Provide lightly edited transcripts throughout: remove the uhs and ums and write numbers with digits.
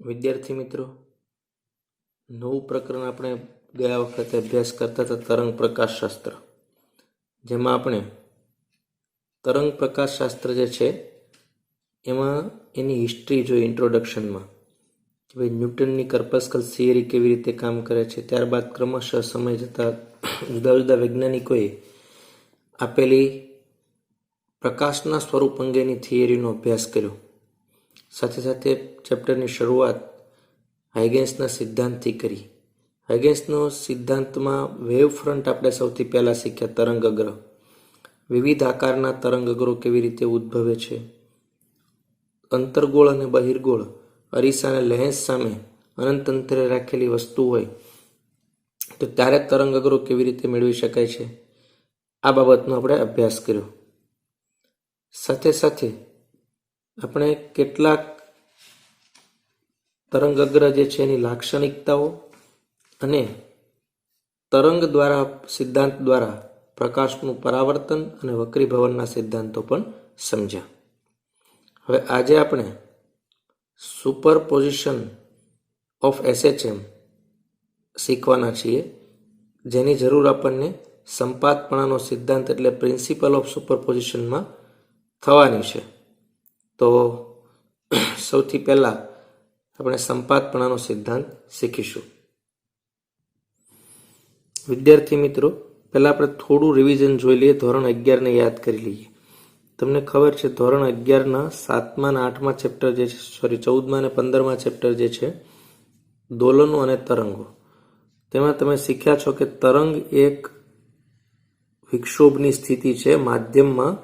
વિદ્યાર્થી મિત્રો, નવું પ્રકરણ આપણે ગયા વખતે અભ્યાસ કરતા હતા તરંગ પ્રકાશશાસ્ત્ર, જેમાં આપણે તરંગ પ્રકાશશાસ્ત્ર જે છે એમાં એની હિસ્ટ્રી જોઈ ઇન્ટ્રોડક્શનમાં કે ભાઈ ન્યૂટનની કર્પસ્કલ થિયરી કેવી રીતે કામ કરે છે. ત્યારબાદ ક્રમશઃ સમય જતાં જુદા જુદા વૈજ્ઞાનિકોએ આપેલી પ્રકાશના સ્વરૂપ અંગેની થિયરીનો અભ્યાસ કર્યો. સાથે સાથે ચેપ્ટરની શરૂઆત હાઇગેન્સના સિદ્ધાંતથી કરી. હાઇગેન્સનો સિદ્ધાંતમાં વેવ ફ્રન્ટ આપણે સૌથી પહેલાં શીખ્યા. તરંગ અગ્ર, વિવિધ આકારના તરંગ અગ્રો કેવી રીતે ઉદ્ભવે છે, અંતર્ગોળ અને બહિર્ગોળ અરીસા અને લેન્સ સામે અનંત અંતરે રાખેલી વસ્તુ હોય તો ત્યારે તરંગ અગ્રો કેવી રીતે મેળવી શકાય છે, આ બાબતનો આપણે અભ્યાસ કર્યો. સાથે સાથે આપણે કેટલાક તરંગ અગ્ર જે છે એની લાક્ષણિકતાઓ અને તરંગ દ્વારા સિદ્ધાંત દ્વારા પ્રકાશનું પરાવર્તન અને વક્રીભવનના સિદ્ધાંતો પણ સમજ્યા. હવે આજે આપણે સુપરપોઝિશન ઓફ SHM શીખવાના છીએ, જેની જરૂર આપણને સંપાતપણાનો સિદ્ધાંત એટલે પ્રિન્સિપલ ઓફ સુપરપોઝિશનમાં થવાની છે. તો સૌથી પહેલાં આપણે સંપાતપણાનો સિદ્ધાંત શીખીશું. વિદ્યાર્થી મિત્રો, પહેલાં આપણે થોડું રિવિઝન જોઈ લઈએ. ધોરણ 11ને યાદ કરી લઈએ. તમને ખબર છે ધોરણ 11ના 7મા અને 8મા ચેપ્ટર જે છે, 14મા અને 15મા ચેપ્ટર જે છે દોલનો અને તરંગો, તેમાં તમે શીખ્યા છો કે તરંગ એક વિક્ષોભની સ્થિતિ છે. માધ્યમમાં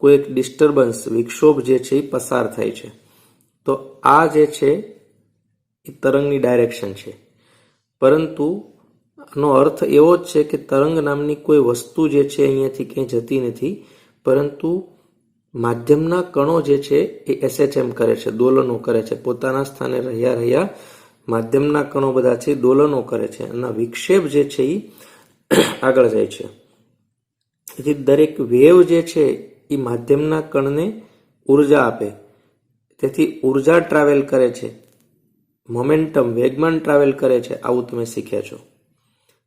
કોઈ એક ડિસ્ટર્બન્સ વિક્ષોભ જે છે એ પસાર થાય છે. તો આ જે છે એ તરંગની ડાયરેક્શન છે. પરંતુ આનો અર્થ એવો જ છે કે તરંગ નામની કોઈ વસ્તુ જે છે અહીંયાથી ક્યાંય જતી નથી, પરંતુ માધ્યમના કણો જે છે એ SHM કરે છે, દોલનો કરે છે. પોતાના સ્થાને રહ્યા માધ્યમના કણો બધા છે દોલનો કરે છે અને વિક્ષેપ જે છે એ આગળ જાય છે. તેથી દરેક વેવ જે છે એ માધ્યમના કણને ઉર્જા આપે, તેથી ઉર્જા ટ્રાવેલ કરે છે, મોમેન્ટમ વેગમાન ટ્રાવેલ કરે છે. આવું તમે શીખ્યા છો.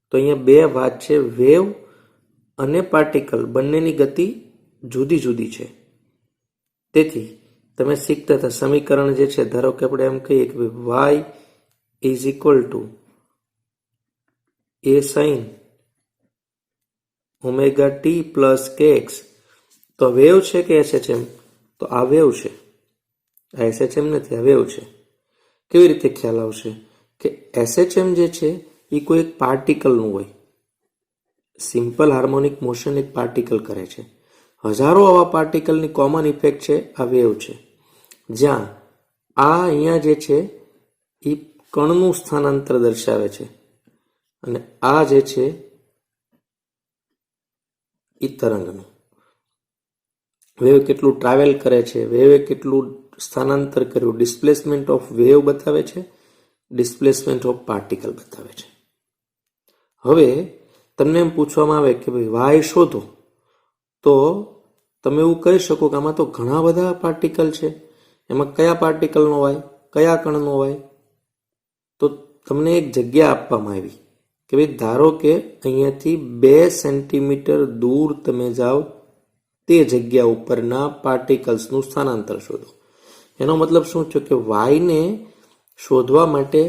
તો અહીંયા બે વાત છે, વેવ અને પાર્ટિકલ બંનેની ગતિ જુદી જુદી છે. તેથી તમે શીખતા હતા સમીકરણ જે છે, ધારો કે આપણે એમ કહીએ કે y is equal two a sin omega T plus kx. તો વેવ છે કે SHM? તો આ વેવ છે, આ SHM નથી, આ વેવ છે. કેવી રીતે ખ્યાલ આવશે કે SHM જે છે એ કોઈ એક પાર્ટિકલનું હોય. સિમ્પલ હાર્મોનિક મોશન એક પાર્ટિકલ કરે છે. હજારો આવા પાર્ટિકલની કોમન ઇફેક્ટ છે આ વેવ છે, જ્યાં આ અહીંયા જે છે એ કણનું સ્થાનાંતર દર્શાવે છે અને આ જે છે એ તરંગનું. વેવ કેટલું ટ્રાવેલ કરે છે, વેવે કેટલું સ્થાનાંતર કર્યું, ડિસ્પ્લેસમેન્ટ ઓફ વેવ બતાવે છે, ડિસ્પ્લેસમેન્ટ ઓફ પાર્ટિકલ બતાવે છે. હવે તમને એમ પૂછવામાં આવે કે ભાઈ વાય શોધો, તો તમે એવું કહી શકો કે આમાં તો ઘણા બધા પાર્ટિકલ છે, એમાં કયા પાર્ટિકલનો વાય, કયા કણનો વાય? તો તમને એક જગ્યા આપવામાં આવી કે ભાઈ ધારો કે અહીંયાથી 2 સેન્ટીમીટર દૂર તમે જાઓ, તે જગ્યા ઉપરના પાર્ટિકલ્સનું સ્થાનાંતર શોધો. એનો મતલબ શું છે કે વાયને શોધવા માટે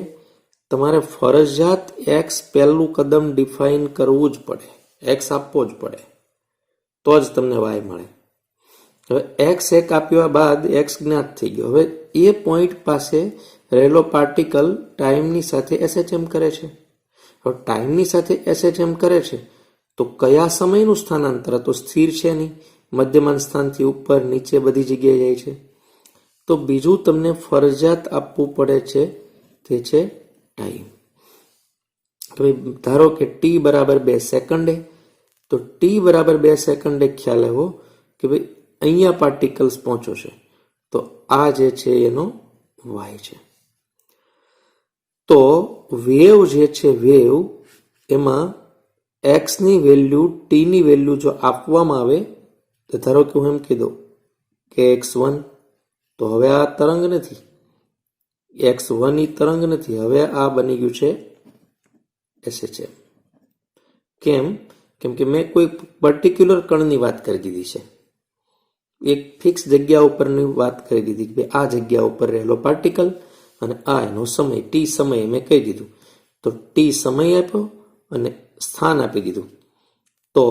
તમારે ફરજિયાત એક્સ પહેલું કદમ ડિફાઇન કરવું જ પડે, એક્સ આપવો જ પડે, તો જ તમને વાય મળે. હવે એક્સ એક આપ્યા બાદ એક્સ જ્ઞાત થઈ ગયો. હવે એ પોઈન્ટ પાસે રહેલો પાર્ટિકલ ટાઈમની સાથે SHM કરે છે. હવે ટાઈમની સાથે SHM કરે છે તો કયા સમયનું સ્થાનાંતર? તો સ્થિર છે નહીં, મધ્યમાન સ્થાનથી ઉપર નીચે બધી જગ્યાએ જાય છે. તો બીજું તમને ફરજિયાત આપવું પડે છે, તે છે ટાઈમ. ધારો કે t બરાબર 2 સેકન્ડે, તો t બરાબર 2 સેકન્ડે ખ્યાલ આવ્યો કે ભાઈ અહીંયા પાર્ટિકલ્સ પહોંચો છે, તો આ જે છે એનો વાય છે. તો વેવ જે છે, વેવ એમાં એક્સની વેલ્યુ ટીની વેલ્યુ જો આપવામાં આવે, તો ધારો કે હું એમ કહી દઉં કે x1, તો હવે આ તરંગ નથી, X1 તરંગ નથી, હવે આ બની ગયું છે SHM. કેમ? કેમ કે મેં કોઈ પર્ટિક્યુલર કણની વાત કરી દીધી છે, એક ફિક્સ જગ્યા ઉપરની વાત કરી દીધી કે આ જગ્યા ઉપર રહેલો પાર્ટિકલ અને આ એનો સમય ટી સમય મેં કહી દીધું. તો ટી સમય આપ્યો અને સ્થાન આપી દીધું. તો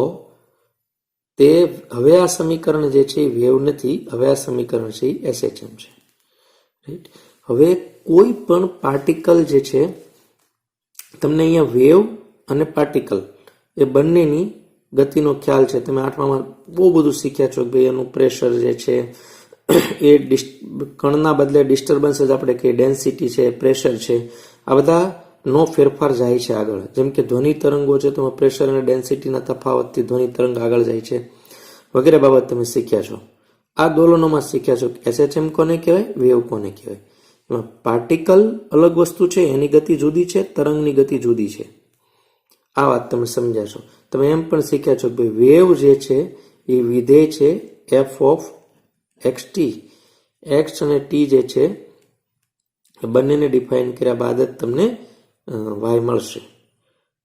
તે હવે આ સમીકરણ જે છે એ વેવ નથી, હવે આ સમીકરણ છે એ SHM છે. રાઈટ. હવે કોઈ પણ પાર્ટિકલ જે છે, તમને અહીંયા વેવ અને પાર્ટિકલ એ બંનેની ગતિનો ખ્યાલ છે. તમે આઠમામાં બહુ બધું શીખ્યા છો કે ભાઈ એનું પ્રેશર જે છે એ કણના બદલે ડિસ્ટર્બન્સ જ આપણે કહીએ, ડેન્સિટી છે, પ્રેશર છે, આ બધા નો ફેરફાર જાય છે આગળ. જેમ કે ધ્વનિ તરંગો છે, તમે પ્રેશર અને ડેન્સિટીના તફાવતથી ધ્વનિ તરંગ આગળ જાય છે, વગેરે બાબત તમે શીખ્યા છો. આ દોલનોમાં શીખ્યા છો કે SHM કોને કહેવાય, વેવ કોને કહેવાય. એમાં પાર્ટિકલ અલગ વસ્તુ છે, એની ગતિ જુદી છે, તરંગની ગતિ જુદી છે. આ વાત તમે સમજ્યા છો. તમે એમ પણ શીખ્યા છો કે વેવ જે છે એ વિધેય છે f ઓફ xt. x અને t જે છે એ બંનેને ડિફાઇન કર્યા બાદ જ તમને y મળશે.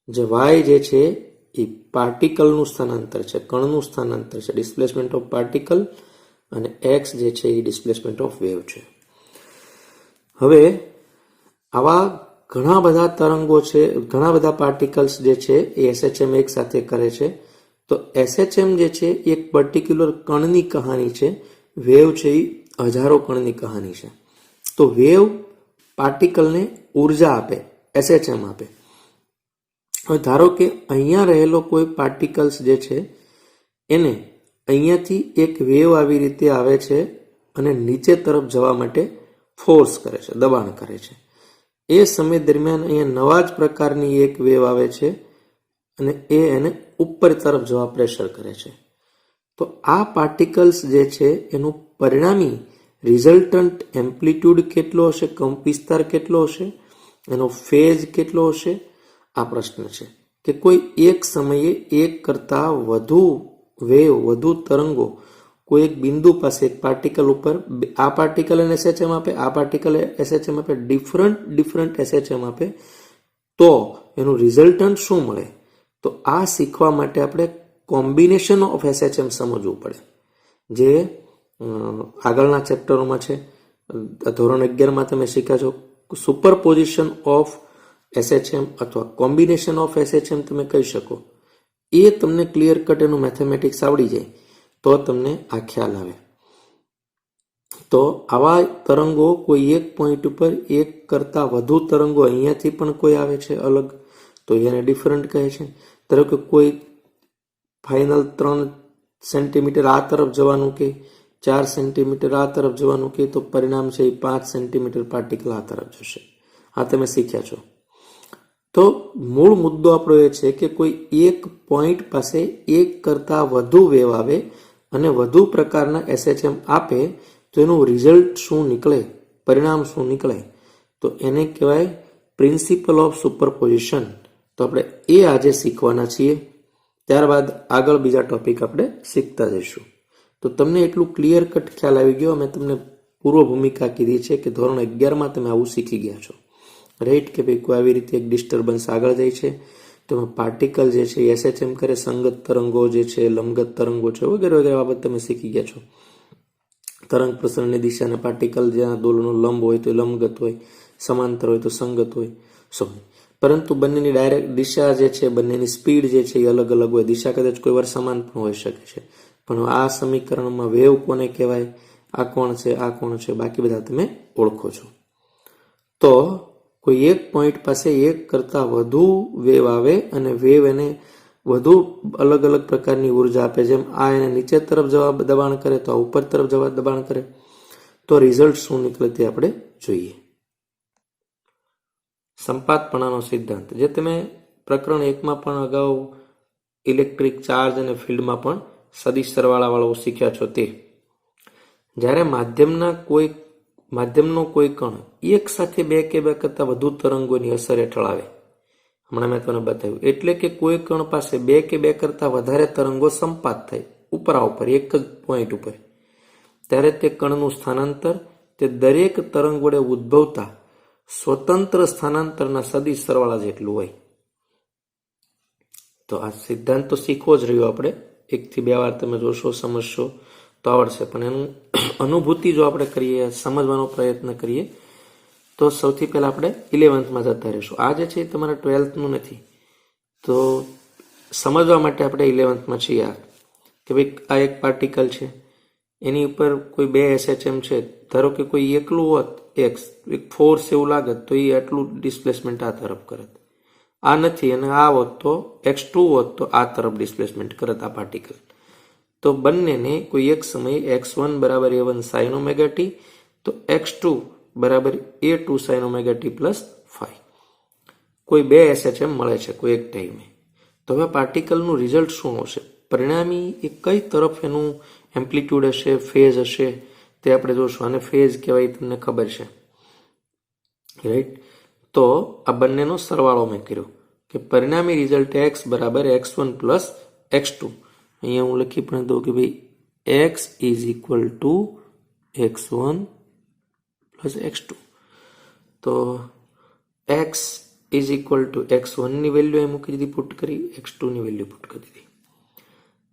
જે y જે છે એ પાર્ટિકલનું સ્થાનાંતર છે, કણનું સ્થાનાંતર છે, ડિસ્પ્લેસમેન્ટ ઓફ પાર્ટિકલ, અને x જે છે એ ડિસ્પ્લેસમેન્ટ ઓફ વેવ છે. હવે આવા ઘણા બધા તરંગો છે, ઘણા બધા પાર્ટિકલ્સ જે છે એ SHM એક સાથે કરે છે. તો SHM જે છે એ એક પર્ટિક્યુલર કણની કહાની છે, વેવ છે એ હજારો કણની કહાની છે. તો વેવ પાર્ટિકલને ઉર્જા આપે, SHM આપે. હવે ધારો કે અહીંયા રહેલો કોઈ પાર્ટિકલ્સ જે છે એને અહીંયાથી એક વેવ આવી રીતે આવે છે અને નીચે તરફ જવા માટે ફોર્સ કરે છે, દબાણ કરે છે. એ સમય દરમિયાન અહીંયા નવા જ પ્રકારની એક વેવ આવે છે અને એને ઉપર તરફ જવા પ્રેશર કરે છે. તો આ પાર્ટિકલ્સ જે છે એનું પરિણામી રિઝલ્ટન્ટ એમ્પ્લિટ્યુડ કેટલો હશે, કંપ વિસ્તાર કેટલો હશે, એનો ફેઝ કેટલો હશે, આ પ્રશ્ન છે. કે કોઈ એક સમયે એક કરતાં વધુ વેવ, વધુ તરંગો કોઈ એક બિંદુ પાસે એક પાર્ટિકલ ઉપર, આ પાર્ટિકલ એને SHM આપે, આ પાર્ટિકલ SHM આપે, ડિફરન્ટ SHM આપે, તો એનું રિઝલ્ટન્ટ શું મળે? તો આ શીખવા માટે આપણે કોમ્બિનેશન ઓફ SHM સમજવું પડે, જે આગળના ચેપ્ટરોમાં છે. ધોરણ 11માં તમે શીખ્યા છો સુપરપોઝિશન ઓફ SHM અથવા કોમ્બિનેશન ઓફ SHM તમે કહી શકો. એ તમને ક્લિયર કટ એનું મેથેમેટિક્સ આવડી જાય તો તમને આ ખ્યાલ આવે. તો આવા તરંગો કોઈ એક પોઈન્ટ ઉપર એક કરતાં વધુ તરંગો અહીંયાથી પણ કોઈ આવે છે અલગ, તો એને ડિફરન્ટ કહે છે. ધારો કે કોઈ ફાઇનલ 3 સેન્ટીમીટર આ તરફ જવાનું કે 4 સેન્ટીમીટર આ તરફ જવાનું કે તો પરિણામ છે એ 5 સેન્ટીમીટર પાર્ટિકલ આ તરફ જશે. આ તમે શીખ્યા છો. તો મૂળ મુદ્દો આપણો એ છે કે કોઈ એક પોઈન્ટ પાસે એક કરતાં વધુ વેવ આવે અને વધુ પ્રકારના SHM આપે તો એનું રિઝલ્ટ શું નીકળે, પરિણામ શું નીકળે, તો એને કહેવાય પ્રિન્સિપલ ઓફ સુપરપોઝિશન. તો આપણે એ આજે શીખવાના છીએ. ત્યારબાદ આગળ બીજા ટોપિક આપણે શીખતા જઈશું. તો તમને એટલું ક્લિયર કટ ખ્યાલ આવી ગયો. મેં તમને પૂર્વ ભૂમિકા કીધી છે કે ધોરણ 11માં તમે આવું શીખી ગયા છો, રાઈટ. કે ભાઈ કોઈ આવી રીતે એક ડિસ્ટર્બન્સ આગળ જાય છે તો પાર્ટિકલ જે છે SHM કરે, સંગત તરંગો જે છે, લંબગત તરંગો છે, વગેરે વગેરે બાબત તમે શીખી ગયા છો. તરંગ પ્રસરણની દિશાને પાર્ટિકલ જ્યાં દોલનો લંબ હોય તો લંબગત હોય, સમાંતર હોય તો સંગત હોય, પરંતુ બંનેની ડાયરેક્ટ દિશા જે છે, બંનેની સ્પીડ જે છે એ અલગ અલગ હોય. દિશા કદાચ કોઈ વાર સમાન પણ હોઈ શકે છે. પણ આ સમીકરણમાં વેવ કોને કહેવાય, આ કોણ છે, આ કોણ છે, બાકી બધા તમે ઓળખો છો. તો કોઈ એક પોઈન્ટ પાસે એક કરતાં વધુ વેવ આવે અને વેવ એને વધુ અલગ અલગ પ્રકારની ઉર્જા આપે. જેમ આ એને નીચે તરફ જવા દબાણ કરે તો આ ઉપર તરફ જવા દબાણ કરે, તો રિઝલ્ટ શું નીકળે તે આપણે જોઈએ. સંપાતપણાનો સિદ્ધાંત, જે તમે પ્રકરણ 1માં પણ અગાઉ ઇલેક્ટ્રિક ચાર્જ અને ફિલ્ડમાં પણ સદિશ સરવાળાવાળો શીખ્યા છો. તે જ્યારે માધ્યમનો કોઈ કણ એક સાથે બે કે બે કરતાં વધુ તરંગોની અસર હેઠળ આવે, હમણાં મેં તમને બતાવ્યું, એટલે કે કોઈ કણ પાસે બે કે બે કરતાં વધારે તરંગો સંપાત થાય ઉપર એક જ પોઈન્ટ ઉપર, ત્યારે તે કણનું સ્થાનાંતર તે દરેક તરંગ વડે ઉદ્ભવતા સ્વતંત્ર સ્થાનાંતરના સદિશ સરવાળા જેટલું હોય. તો આ સિદ્ધાંત તો શીખવો જ રહ્યો આપણે, 1 થી 2 વાર તમે જોશો, સમજશો તો આવડશે, પણ એનું અનુભૂતિ જો આપણે કરીએ, સમજવાનો પ્રયત્ન કરીએ, તો સૌથી પહેલા આપણે 11thમાં જતા રહીશું. આ જે છે એ તમારા 12thનું નથી, તો સમજવા માટે આપણે 11thમાં છીએ. કે ભાઈ આ એક પાર્ટિકલ છે, એની ઉપર કોઈ 2 SHM છે, ધારો કે કોઈ એકલું હોત, એક ફોર્સ એવું લાગત તો એ આટલું ડિસ્પ્લેસમેન્ટ આ તરફ કરત. આ નથી અને આ હોત તો x2 હોત તો આ તરફ ડિસ્પ્લેસમેન્ટ કરત આ પાર્ટિકલ. તો બંનેને કોઈ એક સમયે x1 બરાબર a1 sin omega t, તો x2 બરાબર a2 sin omega t plus 5 કોઈ 2 SHM મળે છે કોઈ એક ટાઈમે. તો હવે પાર્ટિકલનું રિઝલ્ટ શું હશે, પરિણામી એ કઈ તરફ એનું એમ્પ્લિટ્યુડ હશે, ફેઝ હશે, તે આપણે જોશું. આને ફેઝ કહેવાય, તમને ખબર છે, રાઈટ? તો આ બંનેનો સરવાળો મેં કર્યો કે પરિણામી રિઝલ્ટ x બરાબર x1 પ્લસ x2. અહીંયા હું લખી પણ દઉં કે ભાઈ x is equal two x1 plus x2. તો x is equal two x1 ની વેલ્યુ એ મૂકી દીધી, પુટ કરી, x2 ની વેલ્યુ પુટ કરી દીધી.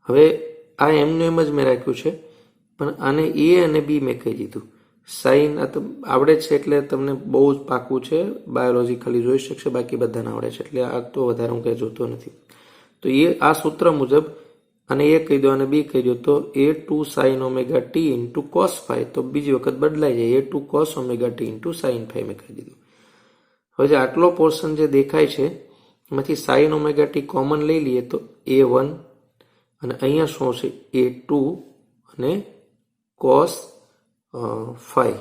હવે આ એમનું એમ જ મેં રાખ્યું છે, પણ આને a અને b મેં કહી દીધું. સાઇન આ તો આવડે છે એટલે તમને બહુ જ પાકું છે, બાયોલોજીકલી જોઈ શકશે, બાકી બધાને આવડે છે એટલે આ તો વધારે હું કંઈ જોતો નથી. તો એ આ સૂત્ર મુજબ આને a કહી દો અને b કહી દો, તો a2 sin omega t into cos phi, તો બીજી વખત બદલાઈ જાય, a2 cos omega t into sin phi મેં કહી દીધું. હવે જે આટલો પોર્શન જે દેખાય છે એમાંથી sin omega t કોમન લઈ લઈએ તો a1 અને અહીંયા શું છે a2 અને cos phi,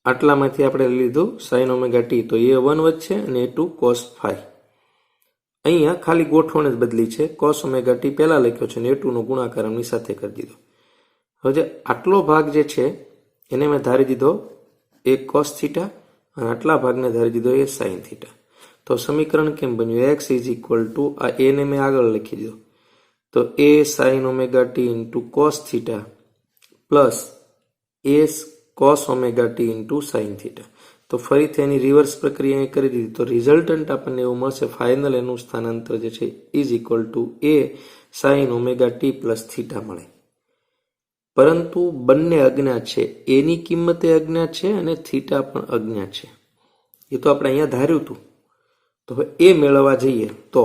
આટલામાંથી આપણે લીધું sin omega t, તો a1 વચ્ચે અને a2 cos phi. અહીંયા ખાલી ગોઠવણ જ બદલી છે, cos omega t પહેલા લખ્યો છે અને a2 નો ગુણાકાર એમની સાથે કરી દીધો. હવે જે આટલો ભાગ જે છે એને મેં ધારી દીધો એ cos થીટા અને આટલા ભાગને ધારી દીધો એ sin થીટા. તો સમીકરણ કેમ બન્યું, x ઇઝ ઇક્વલ ટુ આ a ને મેં આગળ લખી દીધો, તો a sin omega t into cos theta plus a cos omega t into sin theta. તો ફરીથી એની રિવર્સ પ્રક્રિયા કરી દીધી, તો રિઝલ્ટન્ટ આપણને એવું મળશે, ફાઇનલ એનું સ્થાનાંતર જે છે is equal two a sin omega t plus theta મળે. પરંતુ બંને અજ્ઞાત છે, એની કિંમત એ અજ્ઞાત છે અને થીટા પણ અજ્ઞાત છે. એ તો આપણે અહીંયા ધાર્યું હતું. તો હવે એ મેળવવા જઈએ તો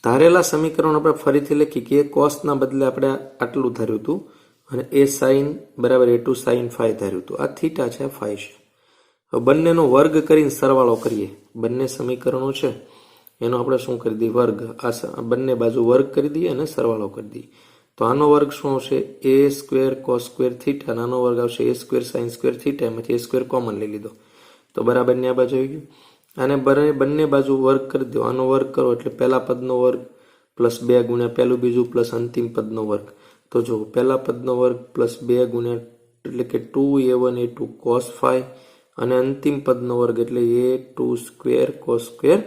ધારેલા સમીકરણ આપણે ફરીથી લખી કે કોસના બદલે આપણે આટલું ધાર્યું હતું અને એ સાઇન બરાબર a2 sin phi ધાર્યું હતું. આ થીટા છે, phi છે. હવે બંનેનો વર્ગ કરીને સરવાળો કરીએ. બંને સમીકરણો છે એનો આપણે શું કરી દઈએ, વર્ગ. આ બંને બાજુ વર્ગ કરી દઈએ અને સરવાળો કરી દઈએ. તો આનો વર્ગ શું આવશે, a square cos square theta, આનો વર્ગ આવશે a square sin square theta, એમાંથી a સ્ક્વેર કોમન લઈ લીધો તો બરાબર ને આ બાજુ આવી ગયું. આને બંને બાજુ વર્ગ કરી દો, આનો વર્ગ કરો એટલે પહેલા પદનો વર્ગ પ્લસ 2 ગુણ્યા પહેલું બીજું પ્લસ અંતિમ પદનો વર્ગ. તો જો પહેલા પદનો વર્ગ પ્લસ 2 ગુણ્યા એટલે કે 2a1 a2 cos phi અને અંતિમ પદનો વર્ગ એટલે a2 square cos square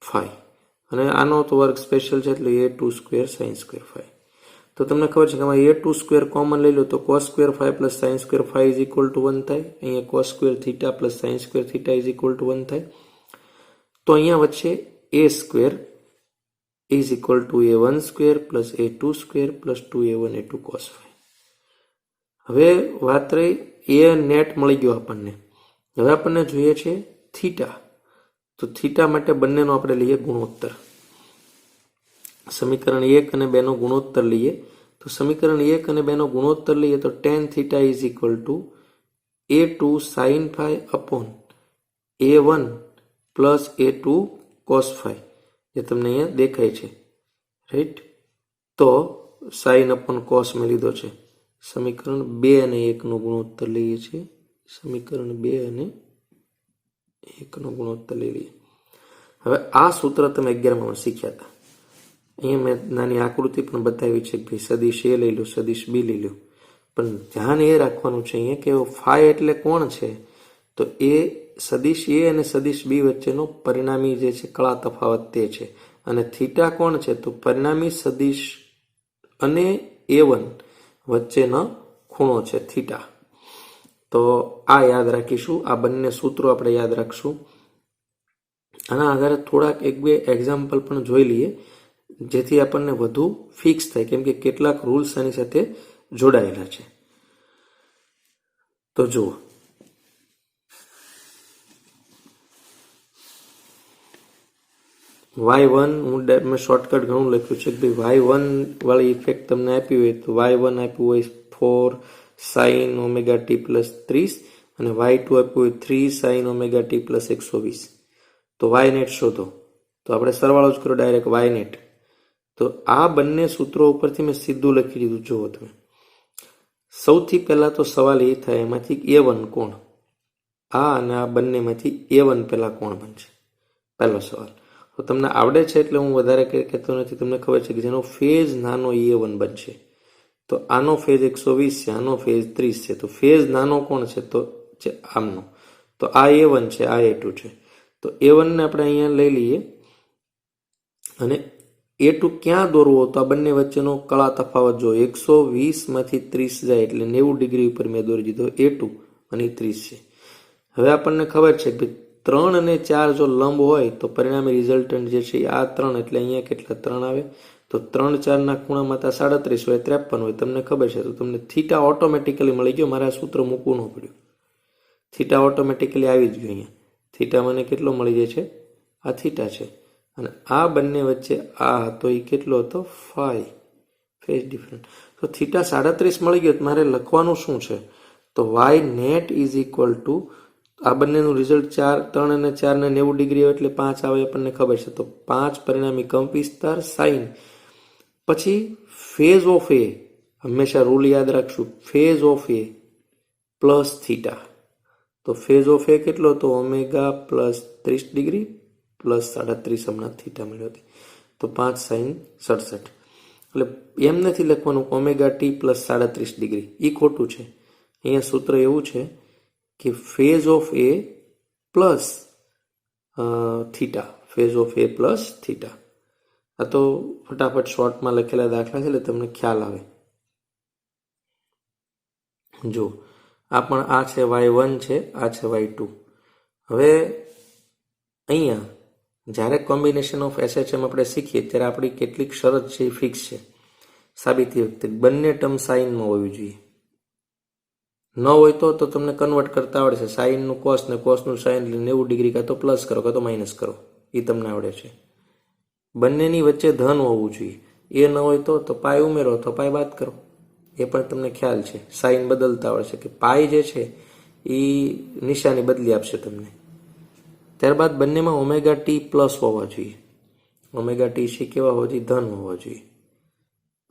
phi અને આનો તો વર્ગ સ્પેશિયલ છે એટલે a2 square sin square phi. તો તમને ખબર છે કે આમાં a2 સ્ક્વેર કોમન લઈ લો તો cos square phi plus sin square phi is equal to 1 થાય. અહીંયા cos square theta plus sin square theta is equal to 1 થાય. તો અહીંયા વચ્ચે a square is equal two a1 square plus a2 square plus 2a1 a2 cos phi. હવે વાત રહી a net મળી ગયો આપણને. હવે આપણને જોઈએ છે થીટા. તો થીટા માટે બંનેનો આપણે લઈએ ગુણોત્તર. સમીકરણ 1 અને 2 નો ગુણોત્તર લઈએ તો સમીકરણ 1 અને 2 નો ગુણોત્તર લઈએ તો tan theta is equal two a2 sin phi upon a1 plus a2 cos phi, જે તમને અહીંયા દેખાય છે, રાઈટ? તો sin અપોન cos મેં લીધો છે. સમીકરણ 2 અને 1 નો ગુણોત્તર લઈએ છીએ. સમીકરણ 2 અને 1 નો ગુણોત્તર લઈ લઈએ. હવે આ સૂત્ર તમે 11માં શીખ્યા હતા. અહીંયા મેં નાની આકૃતિ પણ બતાવી છે કે ભાઈ સદિશ a લઈ લો, સદિશ b લઈ લો, પણ ધ્યાન એ રાખવાનું છે અહીંયા કે phi એટલે કોણ છે, તો એ સદિશ a અને સદિશ b વચ્ચેનો પરિણામી જે છે કળા તફાવત તે છે. અને થીટા કોણ છે, તો પરિણામી સદિશ અને a1 વચ્ચેનો ખૂણો છે થીટા. તો આ યાદ રાખીશું, આ બંને સૂત્રો આપણે યાદ રાખશું. આના આધારે થોડાક એક બે એક્ઝામ્પલ પણ જોઈ લઈએ જેથી આપણને વધુ ફિક્સ થાય, કેમ કે કેટલાક રૂલ્સ આની સાથે જોડાયેલા છે. તો જુઓ, y1 મેં શોર્ટકટ ઘણું લખ્યું છે કે ભાઈ y1 વાળી ઇફેક્ટ તમને આપી હોય તો y1 આપ્યું હોય 4 sin ઓમેગા t પ્લસ 30 અને y2 આપ્યું હોય 3 sin ઓમેગા t પ્લસ 120. તો y નેટ શોધો. તો આપણે સરવાળો જ કરો ડાયરેક્ટ y નેટ. તો આ બંને સૂત્રો ઉપરથી મેં સીધું લખી દીધું. જુઓ તમે, સૌથી પહેલા તો સવાલ એ થાય એમાંથી a1 કોણ, આ અને આ બંનેમાંથી a1 પહેલા કોણ બનશે, પહેલો સવાલ. તો તમને આવડે છે એટલે હું વધારે કહેતો નથી, તમને ખબર છે કે જેનો ફેઝ નાનો a1 બનશે. તો આનો ફેઝ 120 છે, આનો ફેઝ 30 છે. તો ફેઝ નાનો કોણ છે? તો છે આમનો. તો આ a1 છે, આ a2 છે. તો a1 ને આપણે અહીંયા લઈ લઈએ અને a2 ક્યાં દોરવો? તો આ બંને વચ્ચેનો કળા તફાવત જો 120 માંથી 30 જાય એટલે 90 ડિગ્રી ઉપર મેં દોરી દીધો a2 અને 30 છે. હવે આપણને ખબર છે કે 3 અને 4 જો લંબ હોય તો પરિણામી રિઝલ્ટન્ટ જે છે આ 3, એટલે અહીંયા કેટલા 3 આવે. તો 3 4 ના ખૂણામાં 37 હોય, 53 હોય, તમને ખબર છે. તો તમને થીટા ઓટોમેટિકલી મળી ગયો, મારે આ સૂત્ર મૂકવું ન પડ્યું. થીટા ઓટોમેટિકલી આવી જ ગયો. અહીંયા થીટા મને કેટલો મળી જાય છે? આ થીટા છે. અને આ બંને વચ્ચે આ હતો એ કેટલો હતો? 5 ફેઝ ડિફરન્સ. તો થીટા 37 મળી ગયો. મારે લખવાનું શું છે? તો y net is equal two આ બંનેનું રિઝલ્ટ 3 અને 4 ને 90 ડિગ્રી હોય એટલે 5 આવે, આપણને ખબર છે. તો 5 પરિણામી કંપ વિસ્તાર સાઇન, પછી ફેઝ ઓફ એ, હંમેશા રૂલ યાદ રાખશું, phase of A plus theta. તો ફેઝ ઓફ એ કેટલો હતો? ઓમેગા પ્લસ 30 ડિગ્રી પ્લસ 37 હમણાં થીટા મળ્યો હતી. તો 5 સાઇન 67. એટલે એમ નથી લખવાનું ઓમેગા ટી પ્લસ 37 ડિગ્રી, એ ખોટું છે. અહીંયા સૂત્ર એવું છે કે phase of A plus theta, phase of A plus theta. આ તો ફટાફટ શોર્ટમાં લખેલા દાખલા છે એટલે તમને ખ્યાલ આવે. જો આ પણ આ છે y1 છે, આ છે y2. હવે અહીંયા જ્યારે કોમ્બિનેશન ઓફ SHM આપણે શીખીએ ત્યારે આપણી કેટલીક શરત છે એ ફિક્સ છે. સાબિતી વખતે બંને ટર્મ સાઇનમાં હોવી જોઈએ. ન હોય તો તમને કન્વર્ટ કરતા આવડે છે. સાઇનનું કોસ ને કોસનું સાઇન, 90 ડિગ્રી કાં તો પ્લસ કરો કાં તો માઇનસ કરો, એ તમને આવડે છે. બંનેની વચ્ચે ધન હોવું જોઈએ. એ ન હોય તો પાય ઉમેરો તો પાય બાદ કરો, એ પણ તમને ખ્યાલ છે. સાઇન બદલતા આવડે છે કે પાય જે છે એ નિશાની બદલી આપશે તમને. ત્યારબાદ બંનેમાં ઓમેગા ટી પ્લસ હોવા જોઈએ. ઓમેગા ટી છે કેવા હોવા જોઈએ? ધન હોવા જોઈએ.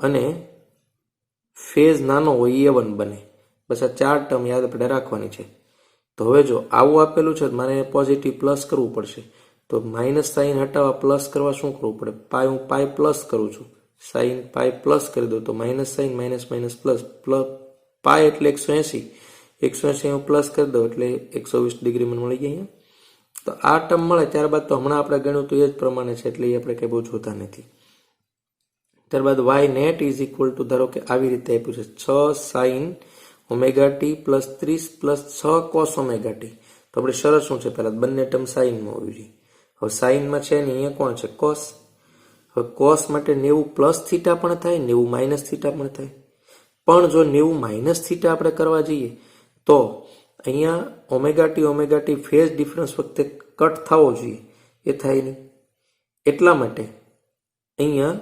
અને ફેઝ નાનો હોય A1 બને. બસ આ 4 ટર્મ યાદ આપણે રાખવાની છે. તો હવે જો આવું આપેલું છે મારે પોઝિટિવ પ્લસ કરવું પડશે. તો માઇનસ સાઇન હટાવવા પ્લસ કરવા શું કરવું પડે? પાય, હું પાય પ્લસ કરું છું, સાઇન પાય પ્લસ કરી દઉં તો minus sign minus minus plus plus pi એટલે 180 હું પ્લસ કરી દઉં એટલે 120 ડિગ્રી મને મળી ગઈ અહીંયા. તો આ ટર્મ મળે ત્યારબાદ તો હમણાં આપણે ગણ્યું તો એ જ પ્રમાણે છે એટલે એ આપણે કંઈ બહુ જોતા નથી. ત્યારબાદ y net is equal two, ધારો કે આવી રીતે આપ્યું છે 6 sign omega T plus 30 plus 6 cos omega T. તો આપણે શરત શું છે? પહેલા બંને ટર્મ સાઇનમાં હોવી જોઈએ. હવે સાઇનમાં છે ને અહીંયા કોણ છે? કોસ. હવે કોસ માટે 90 પ્લસ થીટા પણ થાય, 90 માઇનસ થીટા પણ થાય. પણ જો 90 માઇનસ થીટા આપણે કરવા જઈએ તો અહીંયા ઓમેગા ટી ફેઝ ડિફરન્સ વખતે કટ થવો જોઈએ, એ થાય નહીં. એટલા માટે અહીંયા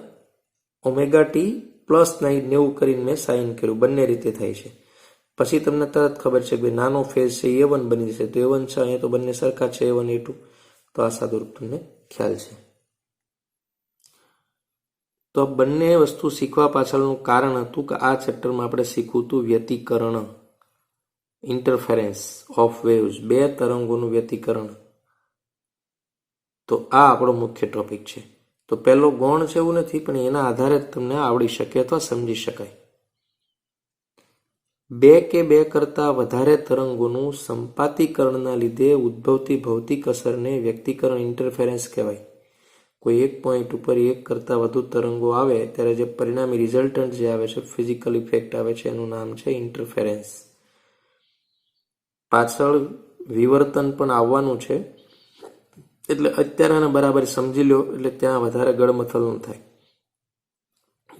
ઓમેગા ટી પ્લસ 90 કરીને મેં સાઇન કર્યું. બંને રીતે થાય છે. પછી તમને તરત ખબર છે કે નાનો ફેઝ છે A1 બની જશે. તો A1 છે, અહીંયા તો બંને સરખા છે A1 A2. તો આ સાદુરૂપ તમને ખ્યાલ છે. તો બંને વસ્તુ શીખવા પાછળનું કારણ હતું કે આ ચેપ્ટરમાં આપણે શીખવું હતું વ્યતિકરણ, ઇન્ટરફેરન્સ ઓફ વેવ્સ, બે તરંગોનું વ્યતિકરણ. તો આ આપણો મુખ્ય ટોપિક છે. તો પહેલો ગૌણ છે એવું નથી, પણ એના આધારે તમને આવડી શકે અથવા સમજી શકાય. બે કે બે કરતા વધારે તરંગોનું સંપાતીકરણના લીધે ઉદ્ભવતી ભૌતિક અસરને વ્યતિકરણ, ઇન્ટરફેરન્સ કહેવાય. કોઈ એક પોઈન્ટ ઉપર એક કરતાં વધુ તરંગો આવે ત્યારે જે પરિણામી રિઝલ્ટન્ટ જે આવે છે, ફિઝિકલ ઇફેક્ટ આવે છે, એનું નામ છે ઇન્ટરફેરન્સ. પાછળ વિવર્તન પણ આવવાનું છે, એટલે અત્યારે આને બરાબર સમજી લો, એટલે ત્યાં વધારે ગળમથલ ન થાય.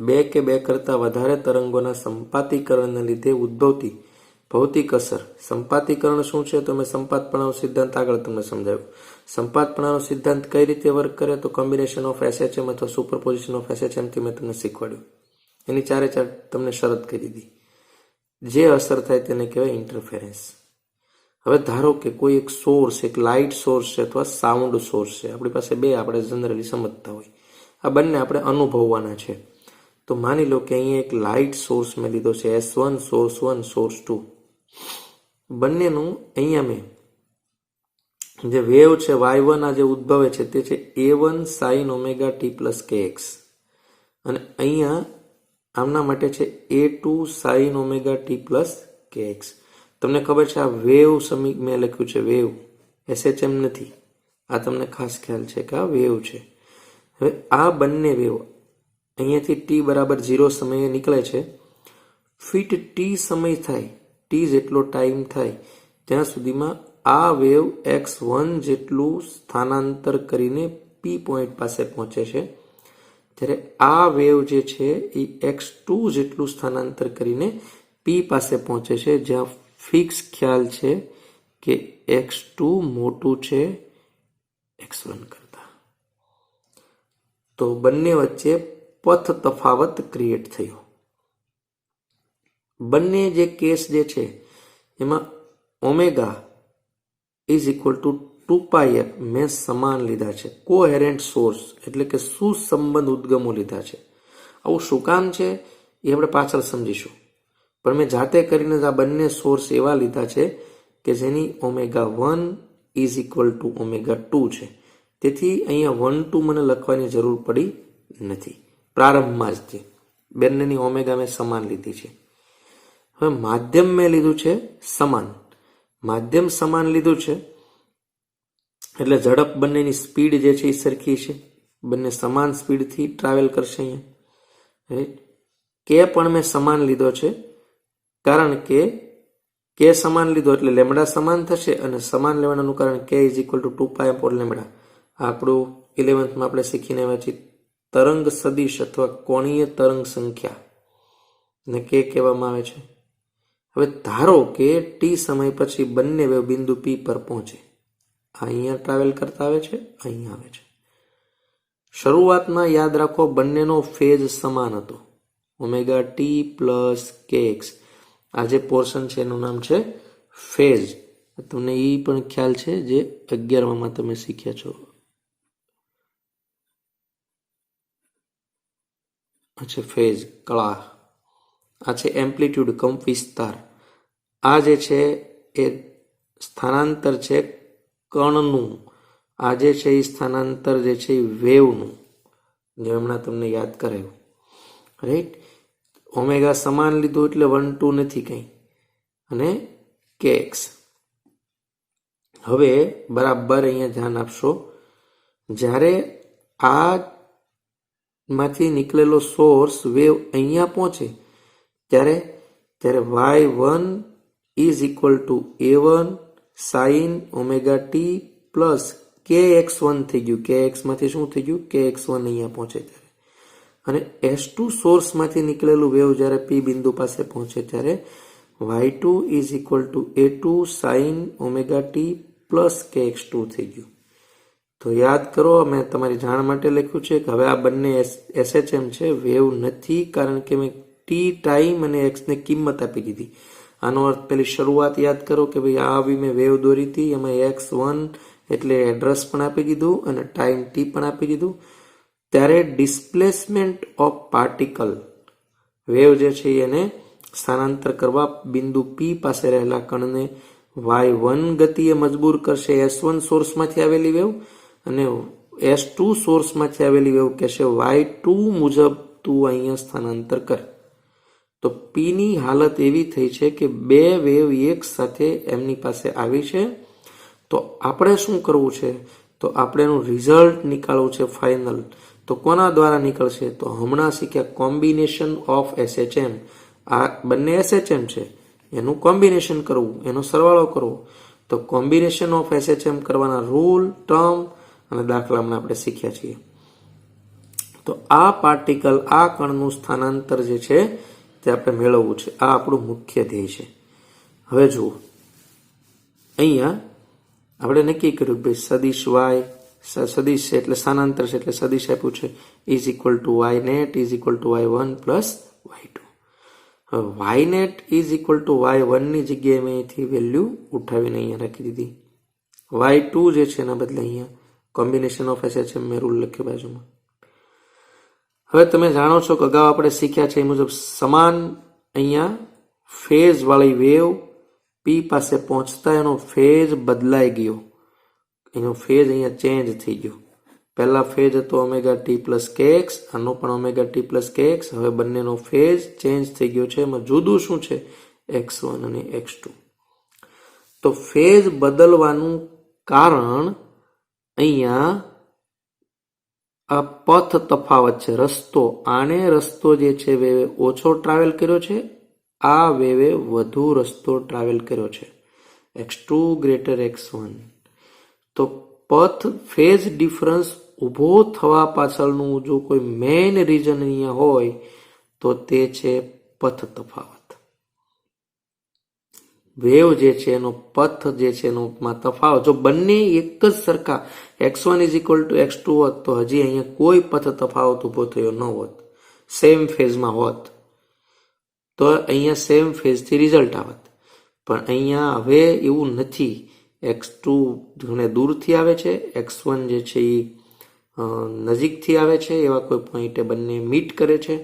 બે કે બે કરતાં વધારે તરંગોના સંપાતીકરણને લીધે ઉદ્ભવતી ભૌતિક અસર. સંપાતીકરણ શું છે તો મેં સંપાતપણાનો સિદ્ધાંત આગળ તમને સમજાવ્યો. સંપાતપણાનો સિદ્ધાંત કઈ રીતે વર્ક કરે તો કોમ્બિનેશન ઓફ SHM અથવા સુપરપોઝિશન ઓફ SHM થી મેં તમને શીખવાડ્યું. એની ચારે ચાર તમને શરત કરી દીધી. જે અસર થાય તેને કહેવાય ઇન્ટરફેરન્સ. હવે ધારો કે કોઈ એક સોર્સ, એક લાઇટ સોર્સ છે અથવા સાઉન્ડ સોર્સ છે. આપણી પાસે બે આપણે જનરલી સમજતા હોય. આ બંને આપણે અનુભવવાના છે. તો માની લો કે અહીંયા એક લાઇટ સોર્સ મેં લીધો છે, S1 સોર્સ 1 સોર્સ 2. બંનેનું અહીંયા મેં જે વેવ છે Y1 આ જે ઉદ્ભવે છે તે છે A1 sin omega t plus kx, અને અહીંયા આમના માટે છે A2 sin omega t plus kx. તમને ખબર છે આ વેવ સમીક મેં લખ્યું છે, વેવ SHM નથી. આ તમને ખાસ ખ્યાલ છે કે આ વેવ છે. હવે આ બંને વેવ અહીંયાથી t બરાબર 0 સમયે નીકળે છે. ફિટ t સમય થાય, t જેટલો ટાઈમ થાય ત્યાં સુધીમાં આ વેવ x1 જેટલું સ્થાનાંતર કરીને p પોઈન્ટ પાસે પહોંચે છે, જ્યારે આ વેવ જે છે એ x2 જેટલું સ્થાનાંતર કરીને p પાસે પહોંચે છે, જ્યાં ફિક્સ ખ્યાલ છે કે x2 મોટું છે x1 કરતા. તો બંને વચ્ચે પથ તફાવત ક્રિએટ થયો. બંને જે કેસ જે છે એમાં omega is equal two 2πf મેં સમાન લીધા છે. કોહેરેન્ટ સોર્સ એટલે કે સુસંબંધ ઉદ્ગમો લીધા છે. આવું શું કામ છે એ આપણે પાછળ સમજીશું, પણ મેં જાતે કરીને આ બંને સોર્સ એવા લીધા છે કે જેની omega 1 is equal to omega 2 છે. તેથી અહીંયા 1 2 મને લખવાની જરૂર પડી નથી. પ્રારંભમાં જ તે બંનેની ઓમેગા મેં સમાન લીધી છે. હવે માધ્યમ મેં લીધું છે સમાન. માધ્યમ સમાન લીધું છે એટલે ઝડપ બંનેની સ્પીડ જે છે એ સરખી છે. બંને સમાન સ્પીડથી ટ્રાવેલ કરશે અહીંયા. રાઈટ. કે પણ મેં સમાન લીધો છે, કારણ કે કે સમાન લીધો એટલે લેમડા સમાન થશે, અને સમાન લેવાનું કારણ કે ઇઝ ઇક્વલ ટુ 2π પર લેમડા. આપણું 11th આપણે શીખીને આવ્યા છીએ તરંગ સદિશ અથવા કોણીય તરંગ સંખ્યા ને કે કહેવામાં આવે છે. હવે ધારો કે t સમય પછી બંને વેવ બિંદુ p પર પહોંચે. અહીંયા ટ્રાવેલ કરતા આવે છે, અહીંયા આવે છે. શરૂઆતમાં યાદ રાખો બંનેનો ફેઝ સમાન હતો, ઓમેગા t પ્લસ kx. આ જે પોર્શન છે એનું નામ છે ફેઝ. તમને એ પણ ખ્યાલ છે જે 11માં તમે શીખ્યા છો. અચ્છા, ફેઝ કળા. આ છે એમ્પ્લિટ્યુડ કંપ વિસ્તાર. આ જે છે એ સ્થાનાંતર છે કણનું. આ જે છે એ સ્થાનાંતર જે છે એ વેવનું, જે હમણાં તમને યાદ કરાયું. રાઈટ. ઓમેગા સમાન લીધું એટલે 1 2 નથી કંઈ, અને kx. હવે બરાબર અહીંયા ધ્યાન આપશો, જ્યારે આ માંથી નીકળેલો સોર્સ વેવ અહીંયા પહોંચે ત્યારે y1 is equal two a1 sin omega t plus kx1 થઈ ગયું. kx માંથી શું થઈ ગયું? kx1 અહીંયા પહોંચે ત્યારે. અને S2 સોર્સમાંથી નીકળેલું વેવ જ્યારે p બિંદુ પાસે પહોંચે ત્યારે y2 is equal two a2 sin omega t plus kx2 થઈ ગયું. તો યાદ કરો, મેં તમારી જાણ માટે લખ્યું છે કે હવે આ બંને SHM છે, વેવ નથી, કારણ કે મેં t ટાઈમ અને x ને કિંમત આપી દીધી. આનો અર્થ પેલી શરૂઆત યાદ કરો કે ભાઈ આ આવી મેં વેવ દોરી હતી, એમાં x1 એટલે એડ્રેસ પણ આપી દીધું અને ટાઈમ t પણ આપી દીધું. ત્યારે ડિસ્પ્લેસમેન્ટ ઓફ પાર્ટિકલ, વેવ જે છે એને સ્થાનાંતર કરવા બિંદુ p પાસે રહેલા કણને y1 ગતિએ મજબૂર કરશે S1 સોર્સમાંથી આવેલી વેવ, અને S2 સોર્સમાંથી આવેલી વેવ કહેશે y2 મુજબ તું અહીંયા સ્થાનાંતર કર. તો p ની હાલત એવી થઈ છે કે બે વેવ એક સાથે એમની પાસે આવી છે. તો આપણે શું કરવું છે તો આપણે એનું રિઝલ્ટ નીકાળવું છે ફાઇનલ. તો કોના દ્વારા નીકળશે? તો હમણાં શીખ્યા કોમ્બિનેશન ઓફ SHM. આ બંને SHM છે, એનું કોમ્બિનેશન કરવું, એનો સરવાળો કરવો. તો કોમ્બિનેશન ઓફ SHM કરવાના રૂલ, ટર્મ અને દાખલામાં આપણે શીખ્યા છીએ. તો આ પાર્ટિકલ, આ કણનું સ્થાનાંતર જે છે તે આપણે મેળવવું છે. આ આપણું મુખ્ય ધ્યેય છે. હવે જુઓ, અહીંયા આપણે નક્કી કર્યું કે સદિશ વાય, સદિશ છે એટલે સ્થાનાંતર છે એટલે સદિશ આપ્યું છે, is equal to Y net is equal to y1 plus y2. હવે Y net is equal to y1 ની જગ્યાએ મેં અહીંથી વેલ્યુ ઉઠાવીને અહીંયા રાખી દીધી. y2 જે છે એના બદલે અહીંયા કોમ્બિનેશન ઓફ SHM મેં રૂલ લખ્યો બાજુમાં. હવે તમે જાણો છો કે અગાઉ આપણે શીખ્યા છે એ મુજબ સમાન અહીંયા ફેઝ વાળી વેવ P પાસે પહોંચતા એનો ફેઝ બદલાઈ ગયો, એનો ફેઝ અહીંયા ચેન્જ થઈ ગયો. પહેલા ફેઝ હતો ઓમેગા ટી પ્લસ kx, આનો પણ ઓમેગા ટી પ્લસ kx. હવે બંનેનો ફેઝ ચેન્જ થઈ ગયો છે. એમાં જુદું શું છે? x1 અને x2. તો ફેઝ બદલવાનું કારણ અહીંયા આ પથ તફાવત છે, રસ્તો. આને રસ્તો જે છે વેવે ઓછો ટ્રાવેલ કર્યો છે, આ વેવે વધુ રસ્તો ટ્રાવેલ કર્યો છે, x2 ગ્રેટર x1. તો પથ ફેઝ ડિફરન્સ ઊભો થવા પાછળનું જો કોઈ મેઇન રીઝન અહીંયા હોય તો તે છે પથ તફાવત. વેવ જે છે એનો પથ જે છે એનો તફાવત, જો બંને એક જ સરખા x1 is equal two x2 હોત તો હજી અહીંયા કોઈ પથ તફાવત ઊભો થયો ન હોત, સેમ ફેઝમાં હોત તો અહીંયા સેમ ફેઝથી રિઝલ્ટ આવત. પણ અહીંયા હવે એવું નથી. x2 ઘણે દૂરથી આવે છે, x1 જે છે એ નજીકથી આવે છે. એવા કોઈ પોઈન્ટે બંને મીટ કરે છે.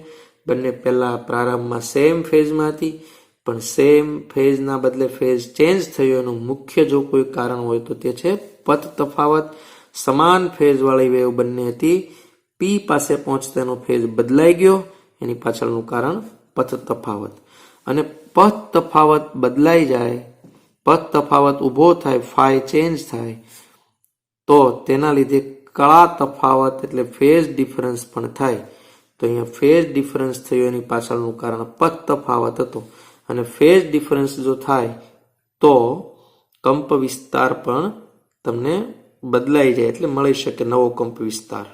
બંને પહેલા પ્રારંભમાં સેમ ફેઝમાં હતી, પણ સેમ ફેઝના બદલે ફેઝ ચેન્જ થયો. એનું મુખ્ય જો કોઈ કારણ હોય તો તે છે પથ તફાવત. સમાન ફેઝવાળી વેવ બંને હતી, P પાસે પહોંચતા એનો ફેઝ બદલાઈ ગયો, એની પાછળનું કારણ પથ તફાવત. અને પથ તફાવત બદલાઈ જાય, પથ તફાવત ઊભો થાય, ફાઈ ચેન્જ થાય, તો તેના લીધે કળા તફાવત એટલે ફેઝ ડિફરન્સ પણ થાય. તો અહીંયા ફેઝ ડિફરન્સ થયો એની પાછળનું કારણ પથ તફાવત હતો. અને ફેઝ ડિફરન્સ જો થાય તો કંપ વિસ્તાર પણ તમને બદલાઈ જાય, એટલે મળી શકે નવો કંપ વિસ્તાર.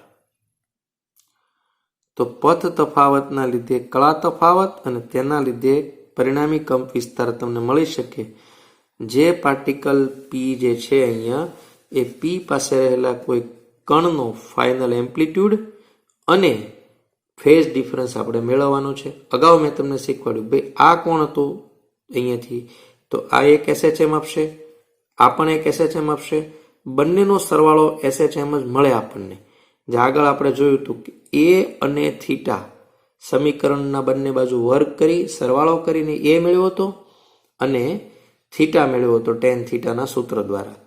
તો પથ તફાવતના લીધે કળા તફાવત અને તેના લીધે પરિણામી કંપ વિસ્તાર તમને મળી શકે. જે પાર્ટિકલ P જે છે અહીંયા એ P પાસે રહેલા કોઈ કણનો ફાઇનલ એમ્પ્લિટ્યુડ અને ફેઝ ડિફરન્સ આપણે મેળવવાનો છે. અગાઉ મેં તમને શીખવાડ્યું, ભાઈ આ કોણ હતું અહીંયાથી, તો આ એક SHM આપશે, આ પણ એક SHM આપશે. બંનેનો સરવાળો SHM જ મળે આપણને. જે આગળ આપણે જોયું હતું કે A અને થીટા સમીકરણના બંને બાજુ વર્ગ કરી સરવાળો કરીને A મેળવ્યો હતો અને થીટા મેળવ્યો હતો ટેન થીટાના સૂત્ર દ્વારા.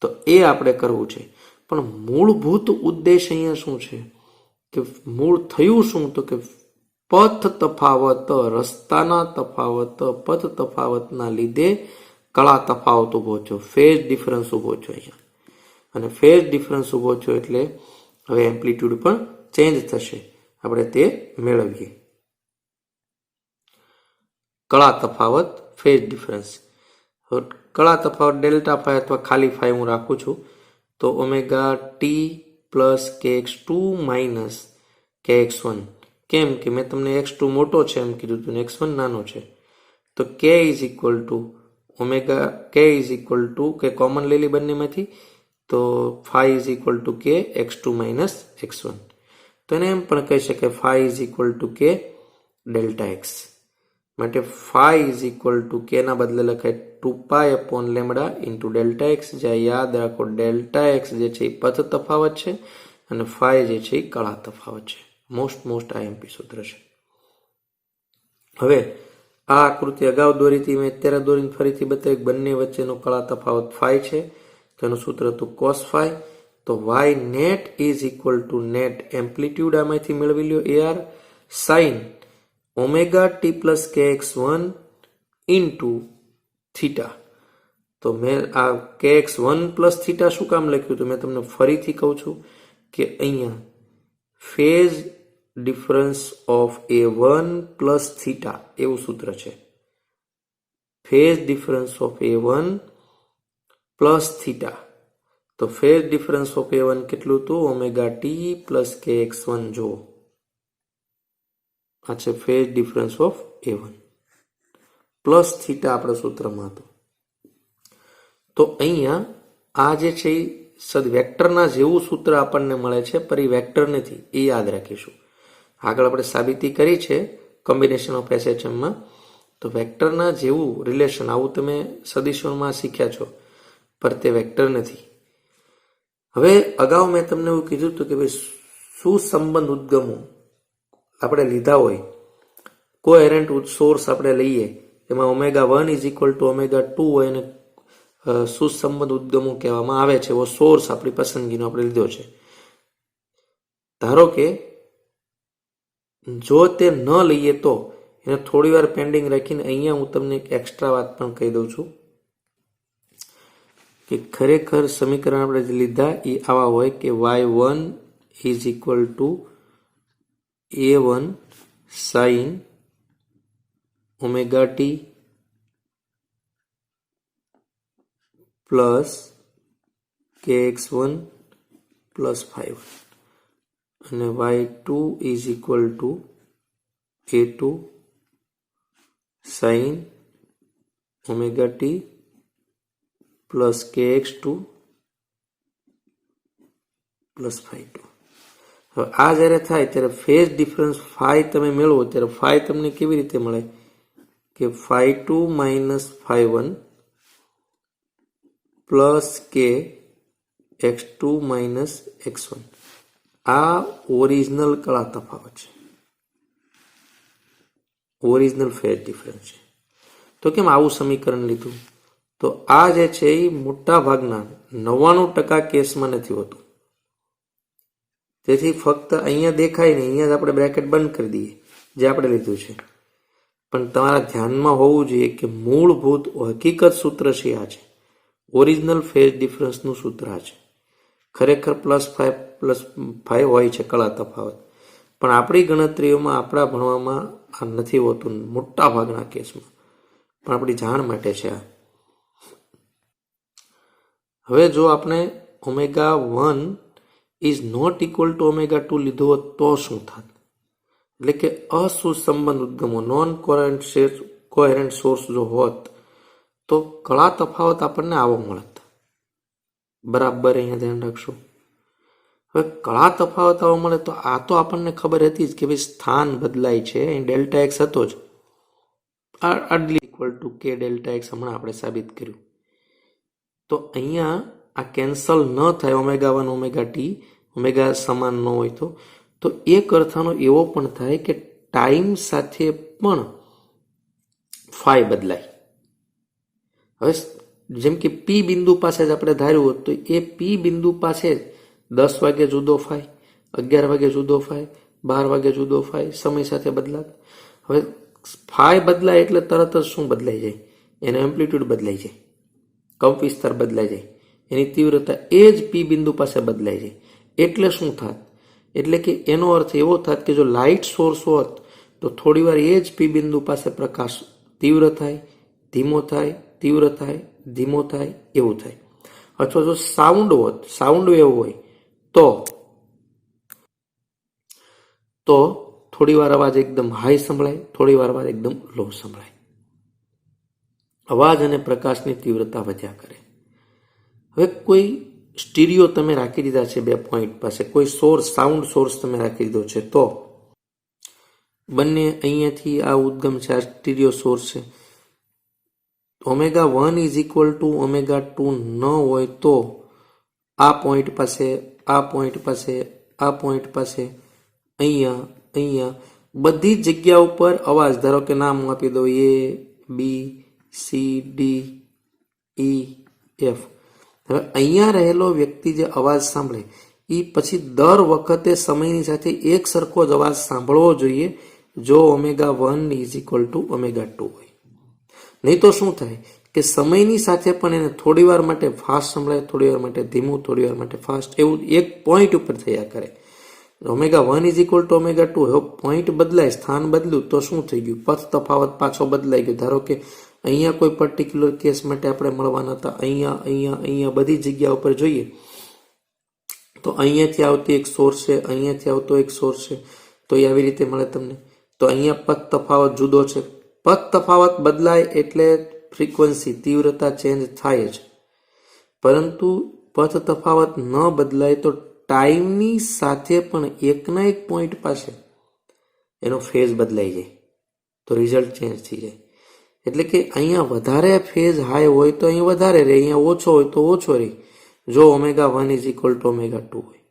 તો એ આપણે કરવું છે. પણ મૂળભૂત ઉદ્દેશ અહીંયા શું છે કે મૂળ થયું શું, તો કે પથ તફાવત, રસ્તાના તફાવત, પથ તફાવતના લીધે કળા તફાવત ઊભો થયો, ફેઝ ડિફરન્સ ઊભો થયો અહીંયા. અને ફેઝ ડિફરન્સ ઊભો થયો એટલે હવે એમ્પ્લિટ્યુડ પણ ચેન્જ થશે. આપણે તે મેળવીએ. કળા તફાવત, ફેઝ ડિફરન્સ. કળા તફાવત ડેલ્ટા ફાઈ અથવા ખાલી ફાઈ હું રાખું છું. તો omega T plus kx2 minus kx1. કેમ કે મેં તમને x2 મોટો છે એમ કીધું હતું ને x1 નાનો છે. તો k is equal to omega, k is equal to k common લઈ લી બંનેમાંથી, તો phi is equal to k x2 minus x1. તો એને એમ પણ કહી શકાય phi is equal to k delta x. માટે phi is equal to k ના બદલે લખાય 2π upon lambda into delta x. જ્યાં યાદ રાખો ડેલ્ટા x જે છે એ પથ તફાવત છે અને ફાઈ જે છે એ કળા તફાવત છે. મોસ્ટ IMP સૂત્ર છે. હવે આ આકૃતિ અગાઉ દોરી હતી, મેં અત્યારે દોરીને ફરીથી બતાવી. બંને વચ્ચેનો કળા તફાવત ફાઈ છે, તો એનું સૂત્ર હતું કોસ ફાઈ. તો Y net is equal to net amplitude આમાંથી મેળવી લ્યો AR sine omega T plus kx1 into theta. તો મેં આ kx1 પ્લસ થીટા શું કામ લખ્યું? તો મેં તમને ફરીથી કહું છું કે અહીંયા phase difference of a1 plus theta એવું સૂત્ર છે. Phase difference of a1 plus theta. તો ફેઝ ડિફરન્સ ઓફ a1 કેટલું હતું? Omega T plus kx1. જો આ છે phase difference of a1 plus theta આપણા સૂત્રમાં હતું. તો અહીંયા આ જે છે એ વેક્ટરના જેવું સૂત્ર આપણને મળે છે, પર એ વેક્ટર નથી, એ યાદ રાખીશું. આગળ આપણે સાબિતી કરી છે કોમ્બિનેશન ઓફ SHMમાં. તો વેક્ટરના જેવું રિલેશન આવું તમે સદિશોમાં શીખ્યા છો, પર તે વેક્ટર નથી. હવે અગાઉ મેં તમને એવું કીધું હતું કે ભાઈ શું સંબંધ ઉદ્ગમો આપણે લીધા હોય, કોહેરન્ટ સોર્સ આપણે લઈએ, એમાં ω1 ઇઝ ઇક્વલ ટુ ω2 હોય અને સુસંબંધ ઉદ્ગમો કહેવામાં આવે છે. એવો સોર્સ આપણી પસંદગીનો આપણે લીધો છે. ધારો કે જો તે ન લઈએ તો એને થોડી વાર પેન્ડિંગ રાખીને અહીંયા હું તમને એક એક્સ્ટ્રા વાત પણ કહી દઉં છું કે ખરેખર સમીકરણ આપણે જે લીધા એ આવા હોય કે y1 is equal two a1 sin omega T plus kx1 plus 5 અને y2 is equal two a2 sin omega T plus kx2 plus 5. હવે આ જ્યારે થાય ત્યારે ફેઝ ડિફરન્સ ફાઈ તમે મેળવો ત્યારે ફાઈ તમને કેવી રીતે મળે કે φ2 માઇનસ φ1 પ્લસ કે x2 માઇનસ x1. આ ઓરિજિનલ કળા તફાવત છે, ઓરિજિનલ ફેઝ ડિફરન્સ છે. તો કેમ આવું સમીકરણ લીધું? તો આ જે છે એ મોટા ભાગના 99% કેસમાં નથી હોતું. તેથી ફક્ત અહીંયા દેખાય ને અહીંયા જ આપણે બ્રેકેટ બંધ કરી દઈએ જે આપણે લીધું છે. પણ તમારા ધ્યાનમાં હોવું જોઈએ કે મૂળભૂત હકીકત સૂત્ર છે આ છે, ઓરિજિનલ ફેઝ ડિફરન્સનું સૂત્ર આ છે. ખરેખર +5 હોય છે કળા તફાવત, પણ આપણી ગણતરીઓમાં આપણા ભણવામાં આ નથી હોતું મોટા ભાગના કેસમાં, પણ આપણી જાણ માટે છે આ. હવે જો આપણે ω1 ઇઝ નોટ ઇક્વલ ટુ ω2 લીધો હોત તો શું થાત? એટલે કે અસુસંબંધ ઉદ્ગમો નોન કોહેરન્ટ સોર્સ જો હોત તો કળા તફાવત આપણને આવો મળત. બરાબર અહીંયા ધ્યાન રાખશો. હવે કળા તફાવત આવો મળે તો આ તો આપણને ખબર હતી જ કે ભાઈ સ્થાન બદલાય છે, અહીં Δx હતો જ, આડલી ઇક્વલ ટુ k Δx હમણાં આપણે સાબિત કર્યું. તો અહીંયા આ કેન્સલ ન થાય ω1 ω2 ઓમેગા સમાન ન હોય તો એક અર્થનો એવો પણ થાય કે ટાઈમ સાથે પણ ફાઈ બદલાય. હવે જેમ કે પી બિંદુ પાસે જ આપણે ધાર્યું હોત તો એ પી બિંદુ પાસે 10 વાગે જુદો ફાઈ, 11 વાગે જુદો ફાઈ, 12 વાગે જુદો ફાઈ સમય સાથે બદલાત. હવે ફાઈ બદલાય એટલે તરત જ શું બદલાઈ જાય? એનો એમ્પ્લિટ્યુડ બદલાઈ જાય, કંપ વિસ્તાર બદલાઈ જાય, એની તીવ્રતા એ જ પી બિંદુ પાસે બદલાઈ જાય. એટલે શું થાત? એટલે કે એનો અર્થ એવો થાત કે જો લાઇટ સોર્સ હોત તો થોડી વાર એ જ પી બિંદુ પાસે પ્રકાશ તીવ્ર થાય, ધીમો થાય, તીવ્ર થાય, ધીમો થાય, એવું થાય. અથવા જો સાઉન્ડ હોત, સાઉન્ડ વેવ હોય તો થોડી વાર અવાજ એકદમ હાઈ સંભળાય, થોડી વાર અવાજ એકદમ લો સંભળાય. અવાજ અને પ્રકાશની તીવ્રતા વધ્યા કરે. હવે કોઈ સ્ટીરિયો તમે રાખી દીધા છે 2 પોઈન્ટ પાસે, કોઈ સોર્સ સાઉન્ડ સોર્સ તમે રાખી દીધો છે, તો બંને અહીંયાથી આ ઉદ્ગમ છે, આ સ્ટીરિયો સોર્સ છે. ω1 ઇઝ ઇક્વલ ટુ ω2 ન હોય તો આ પોઈન્ટ પાસે, આ પોઈન્ટ પાસે, આ પોઈન્ટ પાસે, અહીંયા બધી જગ્યા ઉપર અવાજ, ધારો કે નામ આપી દો A B C D E F. હવે અહીંયા રહેલો વ્યક્તિ જે અવાજ સાંભળે એ પછી દર વખતે સમયની સાથે એક સરખો જ અવાજ સાંભળવો જોઈએ જો ω1 ઇઝ ઇક્વલ ટુ ω2 હોય. નહીં તો શું થાય કે સમયની સાથે પણ એને થોડી વાર માટે ફાસ્ટ સંભળાય, થોડી વાર માટે ધીમું, થોડી વાર માટે ફાસ્ટ, એવું એક પોઈન્ટ ઉપર થયા કરે. ω1 ઇઝ ઇક્વલ ટુ ω2. હવે પોઈન્ટ બદલાય, સ્થાન બદલ્યું તો શું થઈ ગયું? પથ તફાવત પાછો બદલાઈ ગયો. ધારો કે અહીંયા કોઈ પર્ટિક્યુલર કેસ માટે આપણે મળવાના હતા, અહીંયા બધી જગ્યા ઉપર જોઈએ તો અહીંયાથી આવતી એક સોર્સ છે, અહીંયાથી આવતો એક સોર્સ છે, તો એ આવી રીતે મળે તમને. તો અહીંયા પથ તફાવત જુદો છે. પથ તફાવત બદલાય એટલે ફ્રીક્વન્સી, તીવ્રતા ચેન્જ થાય જ, પરંતુ પથ તફાવત ન બદલાય તો ટાઈમની સાથે પણ એકના એક પોઈન્ટ પાસે એનો ફેઝ બદલાઈ જાય, તો રિઝલ્ટ ચેન્જ થઈ જાય. એટલે કે અહીંયા વધારે ફેઝ હાઈ હોય તો અહીંયા વધારે રહે, અહીંયા ઓછો હોય તો ઓછો રહે. જો ω1 ઇઝ ઇક્વલ ટુ ω2 હોય,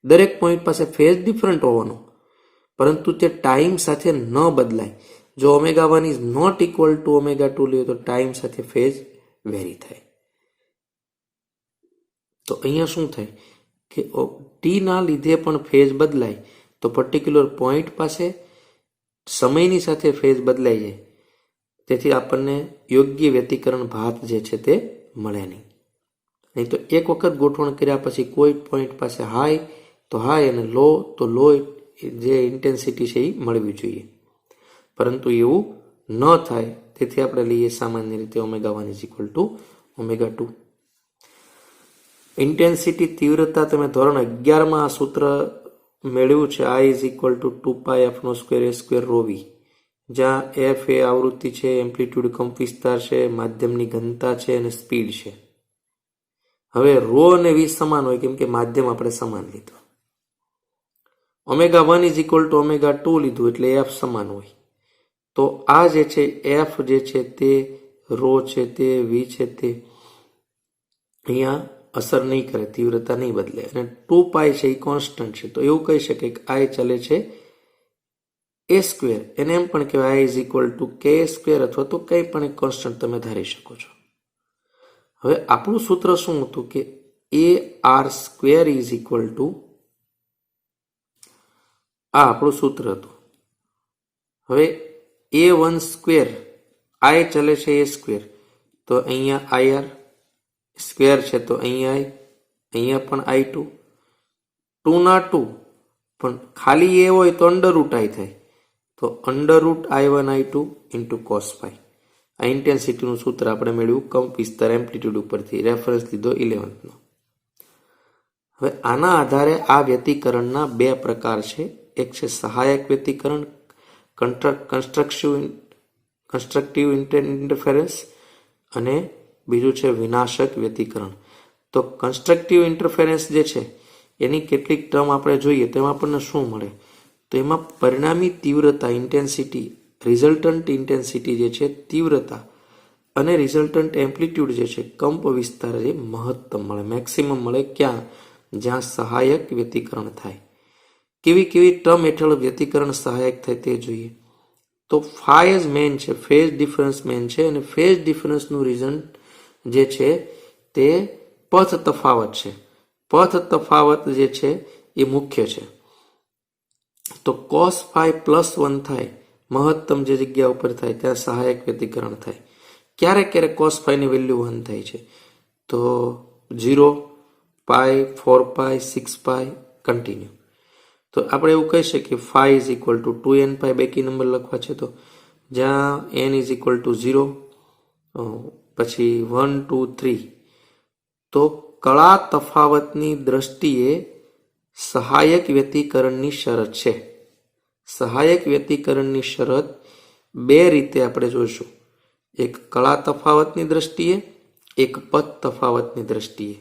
દરેક પોઈન્ટ પાસે ફેઝ ડિફરન્ટ હોવાનો, પરંતુ તે ટાઈમ સાથે ન બદલાય. જો ω1 ઇઝ નોટ ઇક્વલ ટુ ω2 લ્યો તો ટાઈમ સાથે ફેઝ વેરી થાય. તો અહીંયા શું થાય કે ટી ના લીધે પણ ફેઝ બદલાય, તો પર્ટિક્યુલર પોઈન્ટ પાસે સમયની સાથે ફેઝ બદલાઈ જાય, તેથી આપણને યોગ્ય વ્યતિકરણ ભાત જે છે તે મળે નહીં તો એક વખત ગોઠવણ કર્યા પછી કોઈ પોઈન્ટ પાસે હાઈ તો હાઈ અને લો તો લો જે ઇન્ટેન્સિટી છે એ મળવી જોઈએ, પરંતુ એવું ન થાય. તેથી આપણે લઈએ સામાન્ય રીતે ω1 ઇઝ ઇક્વલ ટુ ω2. ઇન્ટેન્સિટી, તીવ્રતા તમે ધોરણ 11માં આ સૂત્ર મેળવ્યું છે, I is equal two 2πf²a²ρv, જ્યાં f એ આવૃત્તિ છે, એમ્પ્લિટ્યુડ કંપવિસ્તાર છે, માધ્યમની ઘનતા છે અને સ્પીડ છે. હવે ρ અને v સમાન હોય કેમ કે માધ્યમ આપણે સમાન લીધું. ω1 ઇઝ ઇક્વલ ટુ ω2 લીધું એટલે f સમાન હોય. તો આ જે છે f જે છે તે ρ છે તે v છે તે અહીંયા અસર નહીં કરે, તીવ્રતા નહીં બદલે, અને 2π છે એ કોન્સ્ટન્ટ છે. તો એવું કહી શકે કે I ચાલે છે a², એને એમ પણ કહેવાય I is equal two k² અથવા તો કંઈ પણ એક કોન્સ્ટન્ટ તમે ધારી શકો છો. હવે આપણું સૂત્ર શું હતું કે ar² ઇઝ ઇક્વલ ટુ, આ આપણું સૂત્ર હતું. હવે a1² I ચાલે છે a², તો અહીંયા ir સ્ક્વેર છે તો અહીંયા પણ I2, 2 ના 2 પણ ખાલી એ હોય તો અંડરરૂટ I થાય, તો under root I1 I2 into cos phi. આ ઇન્ટેન્સિટીનું સૂત્ર આપણે મેળવ્યું કંપ વિસ્તાર એમ્પ્લિટ્યુડ ઉપરથી, રેફરન્સ લીધો 11th નો. હવે આના આધારે આ વ્યતિકરણના બે પ્રકાર છે. એક છે સહાયક વ્યતિકરણ, કન્સ્ટ્રક્ટિવ ઇન્ટરફેરન્સ, અને બીજું છે વિનાશક વ્યતિકરણ. તો કન્સ્ટ્રક્ટિવ ઇન્ટરફેરન્સ જે છે એની કેટલીક ટર્મ આપણે જોઈએ તો એમાં આપણને શું મળે, તો એમાં પરિણામી તીવ્રતા ઇન્ટેન્સિટી, રિઝલ્ટન્ટ ઇન્ટેન્સિટી જે છે તીવ્રતા, અને રિઝલ્ટન્ટ એમ્પ્લિટ્યુડ જે છે કંપ વિસ્તાર જે મહત્તમ મળે, મેક્સિમમ મળે. ક્યાં? જ્યાં સહાયક વ્યતિકરણ થાય. કેવી ટર્મ હેઠળ વ્યતિકરણ સહાયક થાય તે જોઈએ. તો ફાઈ જ મેન છે, ફેઝ ડિફરન્સ મેન છે, અને ફેઝ ડિફરન્સનું રીઝન જે છે તે પથ તફાવત છે. પથ તફાવત જે છે એ મુખ્ય છે. તો cos phi +1 થાય, મહત્તમ જે જગ્યા ઉપર થાય ત્યાં સહાયક વ્યતિકરણ થાય. ક્યારેક cos phi ની વેલ્યુ 1 થાય છે, તો 0, π, 4π, 6π કન્ટિન્યુ. તો આપણે એવું કહી શકીએ phi is equal two 2nπ, બેકી નંબર લખવા છે તો જ્યાં n ઇઝ ઇક્વલ ટુ 0, પછી 1, 2, 3. તો કળા તફાવતની દ્રષ્ટિએ સહાયક વ્યતિકરણની શરત છે. સહાયક વ્યતિકરણની શરત બે રીતે આપણે જોઈશું, એક કળા તફાવતની દ્રષ્ટિએ, એક પથ તફાવતની દ્રષ્ટિએ.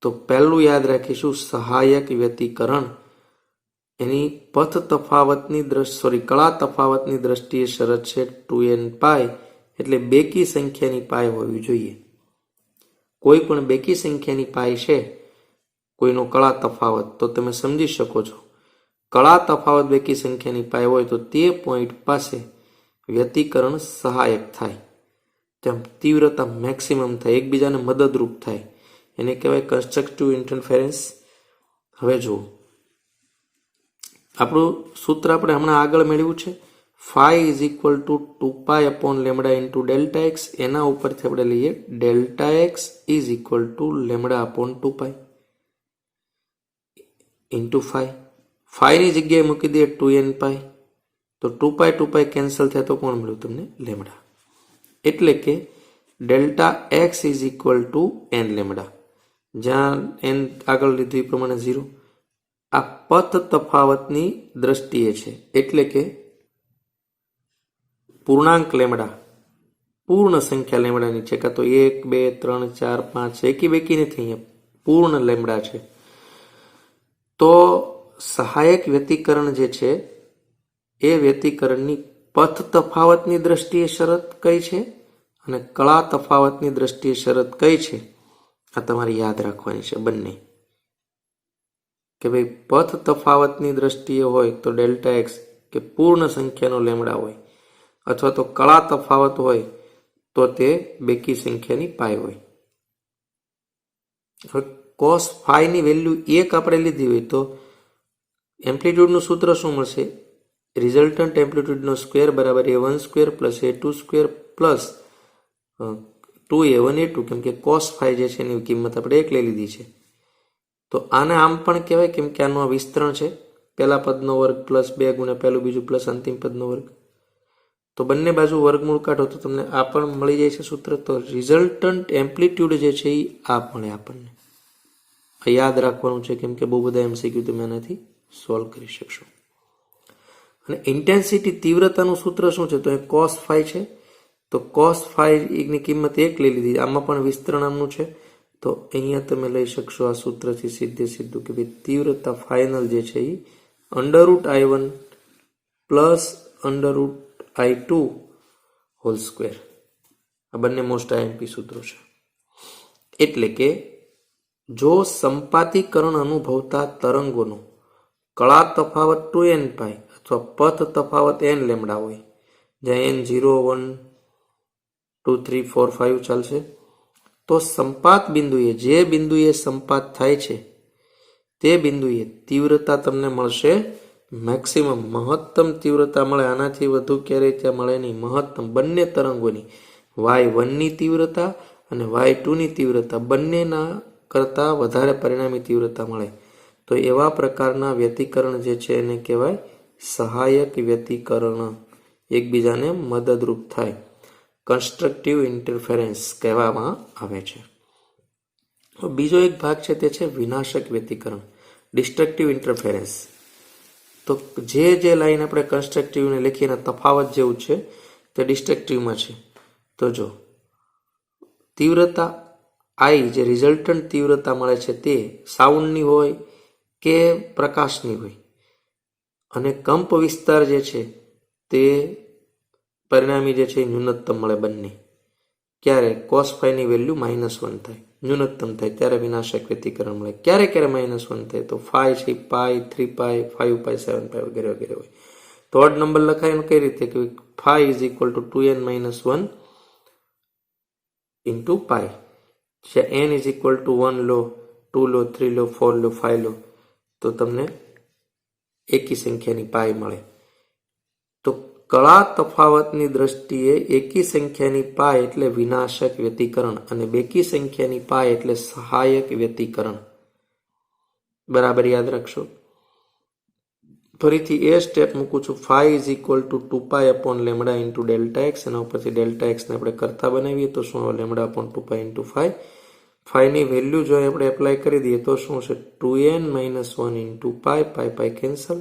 તો પહેલું યાદ રાખીશું સહાયક વ્યતિકરણ, એની પથ તફાવતની કળા તફાવતની દ્રષ્ટિએ શરત છે 2nπ, એટલે બેકી સંખ્યાની પાય હોવી જોઈએ. કોઈ પણ બેકી સંખ્યાની પાય છે કોઈનો કળા તફાવત, તો તમે સમજી શકો છો કળા તફાવત બેકી સંખ્યાની પાય હોય તો તે પોઈન્ટ પાસે વ્યતિકરણ સહાયક થાય, તેમ તીવ્રતા મેક્સિમમ થાય, એકબીજાને મદદરૂપ થાય, એને કહેવાય કન્સ્ટ્રક્ટિવ ઇન્ટરફેરન્સ. હવે જુઓ, આપણું સૂત્ર આપણે હમણાં આગળ મેળવ્યું છે, phi is equal to 2 upon lambda into delta x. એના ઉપરથી આપણે લઈએ delta x is equal to lambda upon 2 into phi. ફાઈની જગ્યાએ મૂકી દઈએ 2n પાઈ. તો 2 કેન્સલ થયા તો કોણ મળ્યું તમને? લેમડા. એટલે કે delta x is equal two n lambda, જ્યાં n આગળ લીધું એ પ્રમાણે 0. આ પથ તફાવતની દ્રષ્ટિએ છે, એટલે કે પૂર્ણાંક લેમડા પૂર્ણ સંખ્યા લેમડાની છે, કાં તો 1 2 3 4 5 એકી બેકી નથી, અહીંયા પૂર્ણ લેમડા છે. તો સહાયક વ્યતિકરણ જે છે એ વ્યતિકરણની પથ તફાવતની દ્રષ્ટિએ શરત કઈ છે અને કળા તફાવતની દ્રષ્ટિએ શરત કઈ છે, આ તમારે યાદ રાખવાની છે બંને. કે ભાઈ પથ તફાવતની દ્રષ્ટિએ હોય તો ડેલ્ટા એક્સ કે પૂર્ણ સંખ્યાનો લેમડા હોય, અથવા તો કળા તફાવત હોય તો તે બેકી સંખ્યાની પાઈ હોય. હવે કોસ ફાઈની વેલ્યુ 1 આપણે લીધી હોય તો એમ્પ્લિટ્યુડનું સૂત્ર શું મળશે? રિઝલ્ટન્ટ એમ્પ્લિટ્યુડનો સ્ક્વેર બરાબર a1 square plus a2 square plus 2a1 a2, કેમ કે કોસ ફાઈ જે છે એની કિંમત આપણે 1 લઈ લીધી છે. તો આને આમ પણ કહેવાય, કેમ કે આનું આ વિસ્તરણ છે, પહેલા પદનો વર્ગ પ્લસ 2 ગુણ્યા પહેલું બીજું પ્લસ અંતિમ પદનો વર્ગ. તો બંને બાજુ વર્ગમૂળ કાઢો તો તમને આ પણ મળી જાય છે સૂત્ર. તો રિઝલ્ટન્ટ એમ્પ્લિટ્યુડ જે છે એ આ મળે આપણને. આ યાદ રાખવાનું છે, કેમ કે બહુ બધા એમસીક્યુ તમે આનાથી સોલ્વ કરી શકશો. અને ઇન્ટેન્સિટી તીવ્રતાનું સૂત્ર શું છે? તો એ કોસ ફાઈ છે. તો કોસ ફાઈ ની કિંમત 1 લઈ લીધી. આમાં પણ વિસ્તરણ આમનું છે, તો અહીંયા તમે લઈ શકશો આ સૂત્રથી સીધું કે ભાઈ તીવ્રતા ફાઇનલ જે છે એ √I1 plus √I2 whole square. આ બંને મોસ્ટ આઈએમપી સૂત્રો છે. એટલે કે જો સંપાતીકરણ અનુભવતા તરંગોનો કળા તફાવત 2n પાઈ અથવા પથ તફાવત n લેમડા હોય, જ્યાં n 0 1 2 3 4 5 ચાલશે, તો સંપાત બિંદુએ જે બિંદુએ સંપાત થાય છે તે બિંદુએ તીવ્રતા તમને મળશે મેક્સિમમ, મહત્તમ તીવ્રતા મળે. આનાથી વધુ ક્યારેય ત્યાં મળે નહીં. મહત્તમ બંને તરંગોની y1 ની તીવ્રતા અને y2 ની તીવ્રતા બંનેના કરતા વધારે પરિણામી તીવ્રતા મળે. તો એવા પ્રકારના વ્યતિકરણ જે છે એને કહેવાય સહાયક વ્યતિકરણ, એકબીજાને મદદરૂપ થાય, કન્સ્ટ્રક્ટિવ ઇન્ટરફેરન્સ કહેવામાં આવે છે. બીજો એક ભાગ છે તે છે વિનાશક વ્યતિકરણ, ડિસ્ટ્રક્ટિવ ઇન્ટરફેરન્સ. તો જે લાઈન આપણે કન્સ્ટ્રક્ટિવને લખીને તફાવત જેવું છે તે ડિસ્ટ્રક્ટિવમાં છે. તો જો તીવ્રતા I જે રિઝલ્ટન્ટ તીવ્રતા મળે છે તે સાઉન્ડની હોય કે પ્રકાશની હોય, અને કંપ વિસ્તાર જે છે તે પરિણામી જે છે ન્યૂનતમ મળે બંને. ક્યારે? કોસ ફાઈની વેલ્યુ -1 થાય, ન્યૂનતમ થાય ત્યારે વિનાશક વ્યતિકરણ મળે. ક્યારે -1 થાય? તો ફાઈ છે પાઈ, 3 પાઈ, 5 પાઈ, 7 પાઈ વગેરે વગેરે હોય. તો ઓડ નંબર લખાય કઈ રીતે કે phi is equal to 2n - 1 into pi. n is equal to 1 લો, 2 લો, 3 લો, 4 લો, 5 લો, તો તમને એકી સંખ્યાની પાઈ મળે. તો કળા તફાવતની દ્રષ્ટિએ એકી સંખ્યાની પાઈ એટલે વિનાશક વ્યતિકરણ અને બેકી સંખ્યાની પાઈ એટલે સહાયક વ્યતિકરણ. બરાબર યાદ રાખશો. ફરીથી એ સ્ટેપ મૂકું છું. Phi is equal to 2 upon lambda into delta x. એના ઉપરથી ડેલ્ટા એક્સને આપણે કરતા બનાવીએ તો શું આવે? Lambda upon 2 into 5. ફાઈની વેલ્યુ જો આપણે એપ્લાય કરી દઈએ તો શું છે? 2n - 1 ઇન્ટુ પાઈ કેન્સલ,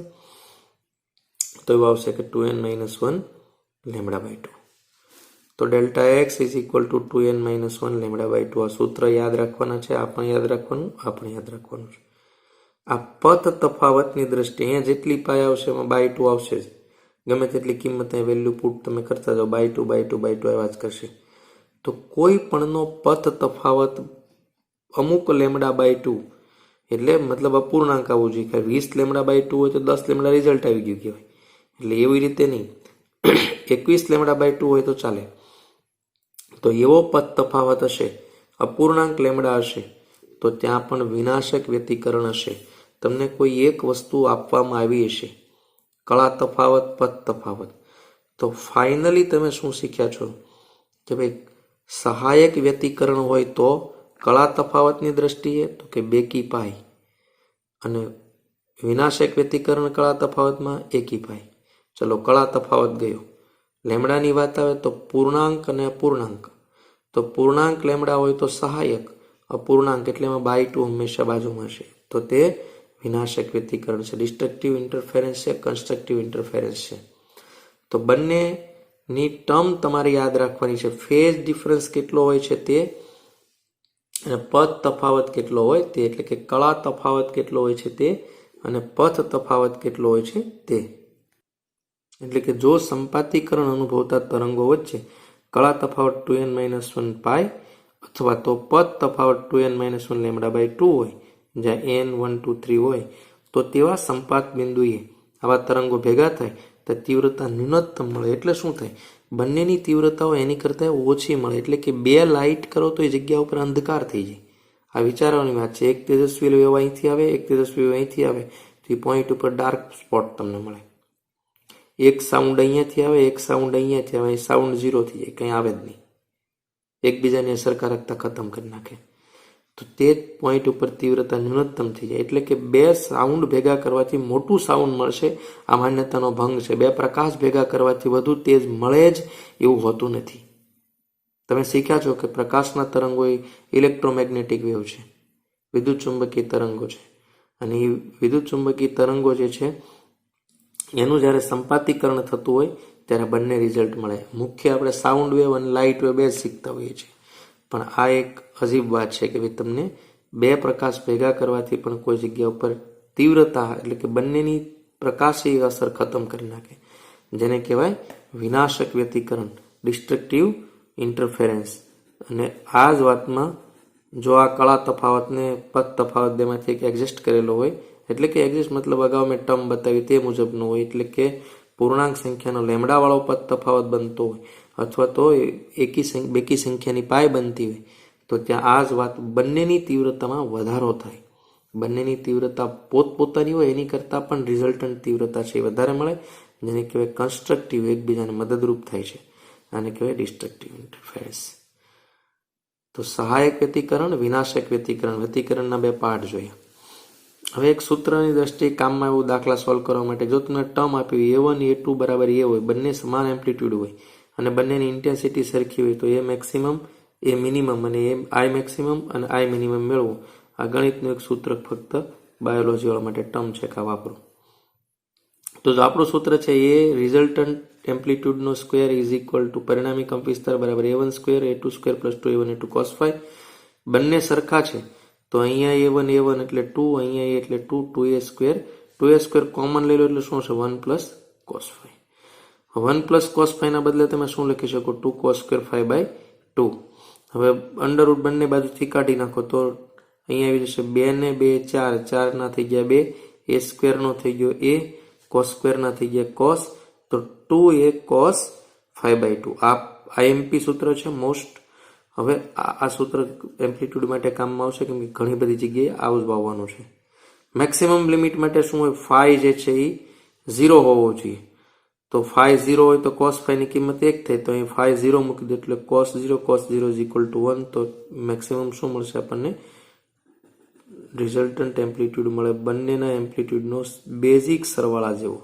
તો એવું આવશે કે 2n - 1 લેમડા બાય 2. તો delta x is equal to 2n - 1 lambda by 2. આ સૂત્ર યાદ રાખવાના છે, આ પણ યાદ રાખવાનું, આ પણ યાદ રાખવાનું છે. આ પથ તફાવતની દ્રષ્ટિએ અહીંયા જેટલી પાઈ આવશે એમાં બાય 2 આવશે જ. ગમે તેટલી કિંમત વેલ્યુ પુટ તમે કરતા જાઓ, બાય 2 બાય 2 બાય 2 આવ્યા જ કરશે. તો કોઈ પણનો પથ તફાવત અમુક લેમડા બાય 2 એટલે મતલબ અપૂર્ણાંક આવવું જોઈએ. 20 લેમડા બાય 2 હોય તો 10 લેમડા રિઝલ્ટ આવી ગયું કહેવાય. એટલે એવી રીતે નહીં, 21 લેમડા બાય 2 હોય તો ચાલે. તો એવો પથ તફાવત હશે, અપૂર્ણાંક લેમડા હશે, તો ત્યાં પણ વિનાશક વ્યતિકરણ હશે. તમને કોઈ એક વસ્તુ આપવામાં આવી હશે, કળા તફાવત, પથ તફાવત, તો ફાઇનલી તમે શું શીખ્યા છો કે ભાઈ સહાયક વ્યતિકરણ હોય તો કળા તફાવતની દ્રષ્ટિએ તો કે બેકી પાઈ, અને વિનાશક વ્યતિકરણ કળા તફાવતમાં એકી પાઈ. ચલો કળા તફાવત ગયો. લેમડાની વાત આવે તો પૂર્ણાંક અને અપૂર્ણાંક. તો પૂર્ણાંક લેમડા હોય તો સહાયક, અપૂર્ણાંક એટલે એમાં બાય 2 હંમેશા બાજુમાં છે, તો તે વિનાશક વ્યતિકરણ છે. ડિસ્ટ્રક્ટિવ ઇન્ટરફેરન્સ છે, કન્સ્ટ્રક્ટિવ ઇન્ટરફેરન્સ છે. તો બંનેની ટર્મ તમારે યાદ રાખવાની છે. ફેઝ ડિફરન્સ કેટલો હોય છે તે, અને પથ તફાવત કેટલો હોય તે, એટલે કે કળા તફાવત કેટલો હોય છે તે, અને પથ તફાવત કેટલો હોય છે તે. એટલે કે જો સંપાતીકરણ અનુભવતા તરંગો વચ્ચે કળા તફાવત 2n-1 પાઈ અથવા તો પથ તફાવત 2n-1 લેમડા બાય 2 હોય, જ્યાં n 1 2 3 હોય, તો તેવા સંપાત બિંદુએ આવા તરંગો ભેગા થાય તો તીવ્રતા ન્યૂનતમ મળે. એટલે શું થાય, બંનેની તીવ્રતાઓ એની કરતાં ઓછી મળે. એટલે કે બે લાઇટ કરો તો એ જગ્યા ઉપર અંધકાર થઈ જાય. આ વિચારવાની વાત છે. એક તેજસ્વી વેવ અહીંથી આવે, એક તેજસ્વી વેવ અહીંથી આવે, તો એ પોઈન્ટ ઉપર ડાર્ક સ્પોટ તમને મળે. એક સાઉન્ડ અહીંયાથી આવે, એક સાઉન્ડ અહીંયાથી આવે, સાઉન્ડ 0 થઈ જાય, કંઈ આવે જ નહીં, એકબીજાની અસરકારકતા ખતમ કરી નાખે. તો તે જ પોઈન્ટ ઉપર તીવ્રતા ન્યૂનતમ થઈ જાય. એટલે કે બે સાઉન્ડ ભેગા કરવાથી મોટું સાઉન્ડ મળશે, આ માન્યતાનો ભંગ છે. બે પ્રકાશ ભેગા કરવાથી વધુ તેજ મળે જ એવું હોતું નથી. તમે શીખ્યા છો કે પ્રકાશના તરંગો એ ઇલેક્ટ્રોમેગ્નેટિક વેવ છે, વિદ્યુત ચુંબકીય તરંગો છે, અને એ વિદ્યુત ચુંબકીય તરંગો જે છે એનું જ્યારે સંપાતીકરણ થતું હોય ત્યારે બંને રિઝલ્ટ મળે. મુખ્ય આપણે સાઉન્ડ વેવ અને લાઇટ વેવ બે શીખતા હોઈએ છીએ, પણ આ એક અજીબ વાત છે કે ભાઈ તમને બે પ્રકાશ ભેગા કરવાથી પણ કોઈ જગ્યા ઉપર તીવ્રતા, એટલે કે બંનેની પ્રકાશી અસર ખતમ કરી નાખે, જેને કહેવાય વિનાશક વ્યતિકરણ, ડિસ્ટ્રક્ટિવ ઇન્ટરફેરન્સ. અને આ જ વાતમાં જો આ કળા તફાવતને પથ તફાવત બેમાંથી એક એડજસ્ટ કરેલો હોય, એટલે કે એડજસ્ટ મતલબ અગાઉ મેં ટર્મ બતાવી તે મુજબનો હોય, એટલે કે પૂર્ણાંક સંખ્યાનો લેમડાવાળો પથ તફાવત બનતો હોય, અથવા તો બેકી સંખ્યાની પાય બનતી હોય, તો ત્યાં આ જ વાત બંનેની તીવ્રતામાં વધારો થાય. બંનેની તીવ્રતા પોતપોતાની હોય એની કરતાં પણ રિઝલ્ટન્ટ તીવ્રતા છે એ વધારે મળે, જેને કહેવાય કન્સ્ટ્રક્ટિવ, એકબીજાને મદદરૂપ થાય છે. આને કહેવાય ડિસ્ટ્રક્ટિવ ઇન્ટરફેરન્સ. તો સહાયક વ્યતિકરણ, વિનાશક વ્યતિકરણ, વ્યતિકરણના બે પાર્ટ જોયા. હવે એક સૂત્રની દ્રષ્ટિએ કામમાં એવું દાખલા સોલ્વ કરવા માટે જો તમને ટર્મ આપ્યું A1 A2 બરાબર A હોય, બંને સમાન એમ્પ્લિટ્યુડ હોય અને બંનેની ઇન્ટેન્સિટી સરખી હોય, તો A મેક્સિમમ, A મિનિમમ અને I મેક્સિમમ અને I મિનિમમ મેળવો. આ ગણિતનું એક સૂત્ર ફક્ત બાયોલોજી વાળા માટે ટર્મ છે કે વાપરો. તો જો આપણું સૂત્ર છે એ રિઝલ્ટન્ટ એમ્પ્લિટ્યુડનો સ્ક્વેર ઇઝ ઇક્વલ ટુ પરિણામી કંપવિસ્તાર બરાબર A1 square A2 square plus 2A1 A2 cos phi. બંને સરખા છે તો અહીંયા A1 એટલે 2, અહીંયા A એટલે 2, 2A સ્ક્વેર કોમન લઈ લો એટલે શું છે 1 plus cos phi. 1 plus cos phi ના બદલે તમે શું લખી શકો 2 cos square phi by 2. હવે અંડરરૂટ બંને બાજુથી કાઢી નાખો તો અહીંયા આવી જશે 2 ને 2 4, 4 ના થઈ ગયા 2, A સ્ક્વેર નો થઈ ગયો A, cos સ્ક્વેર ના થઈ ગયા cos, તો 2A cos phi by 2. આ IMP સૂત્ર છે મોસ્ટ. હવે આ સૂત્ર એમ્પ્લિટ્યુડ માટે કામમાં આવશે કેમ કે ઘણી બધી જગ્યાએ આવું જ વાવવાનું છે. મેક્સિમમ લિમિટ માટે શું હોય, phi જે છે એ 0 હોવો જોઈએ. તો phi 0 હોય તો cos phi ની કિંમત 1 થાય, તો અહીં phi 0 મૂકી દો એટલે cos 0 is equal to 1. તો મેક્સિમમ શું મળશે આપણને, રિઝલ્ટન્ટ એમ્પ્લિટ્યુડ મળે બંનેના એમ્પ્લિટ્યુડનો બેઝિક સરવાળા જેવો,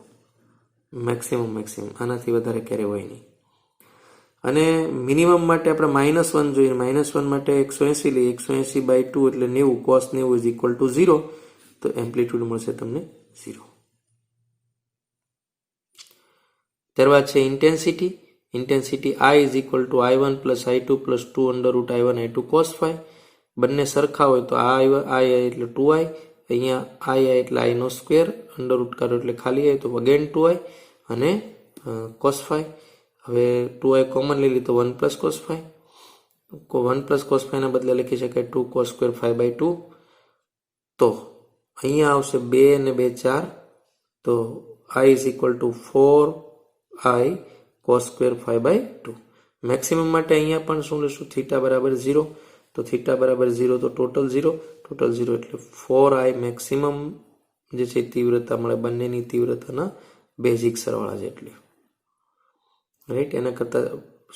મેક્સિમમ. આનાથી વધારે ક્યારે હોય નહીં. અને મિનિમમ માટે આપણે -1 જોઈએ. -1 માટે 180 લઈએ, 180 by 2 એટલે 90, cos 90 is equal to 0. તો એમ્પ્લિટ્યુડ મળશે તમને 0. ત્યારબાદ છે intensity. Intensity I is equal to I1 plus I2 plus 2 under root I1 I2 cos phi. બંને સરખા હોય તો I એટલે 2I, અહીંયા I એટલે I નો સ્ક્વેર, અંડર રૂટ કાઢો એટલે ખાલી I, તો અગેન 2I અને cos phi. હવે 2I કોમન લઈ લીધો 1 plus cos phi. 1 plus cos phi ના બદલે લખી શકાય 2 cos square phi by 2. તો અહીંયા આવશે 2 અને 2 4, તો I is equal to 4I cos square phi by 2. Maximum માટે અહીંયા પણ શું લેશું, થીટા બરાબર 0. તો થીટા બરાબર 0 તો ટોટલ 0 એટલે 4I મેક્સિમમ જે છે તીવ્રતા મળે બંનેની તીવ્રતાના બેઝિક સરવાળા જેટલી. રાઈટ. એના કરતાં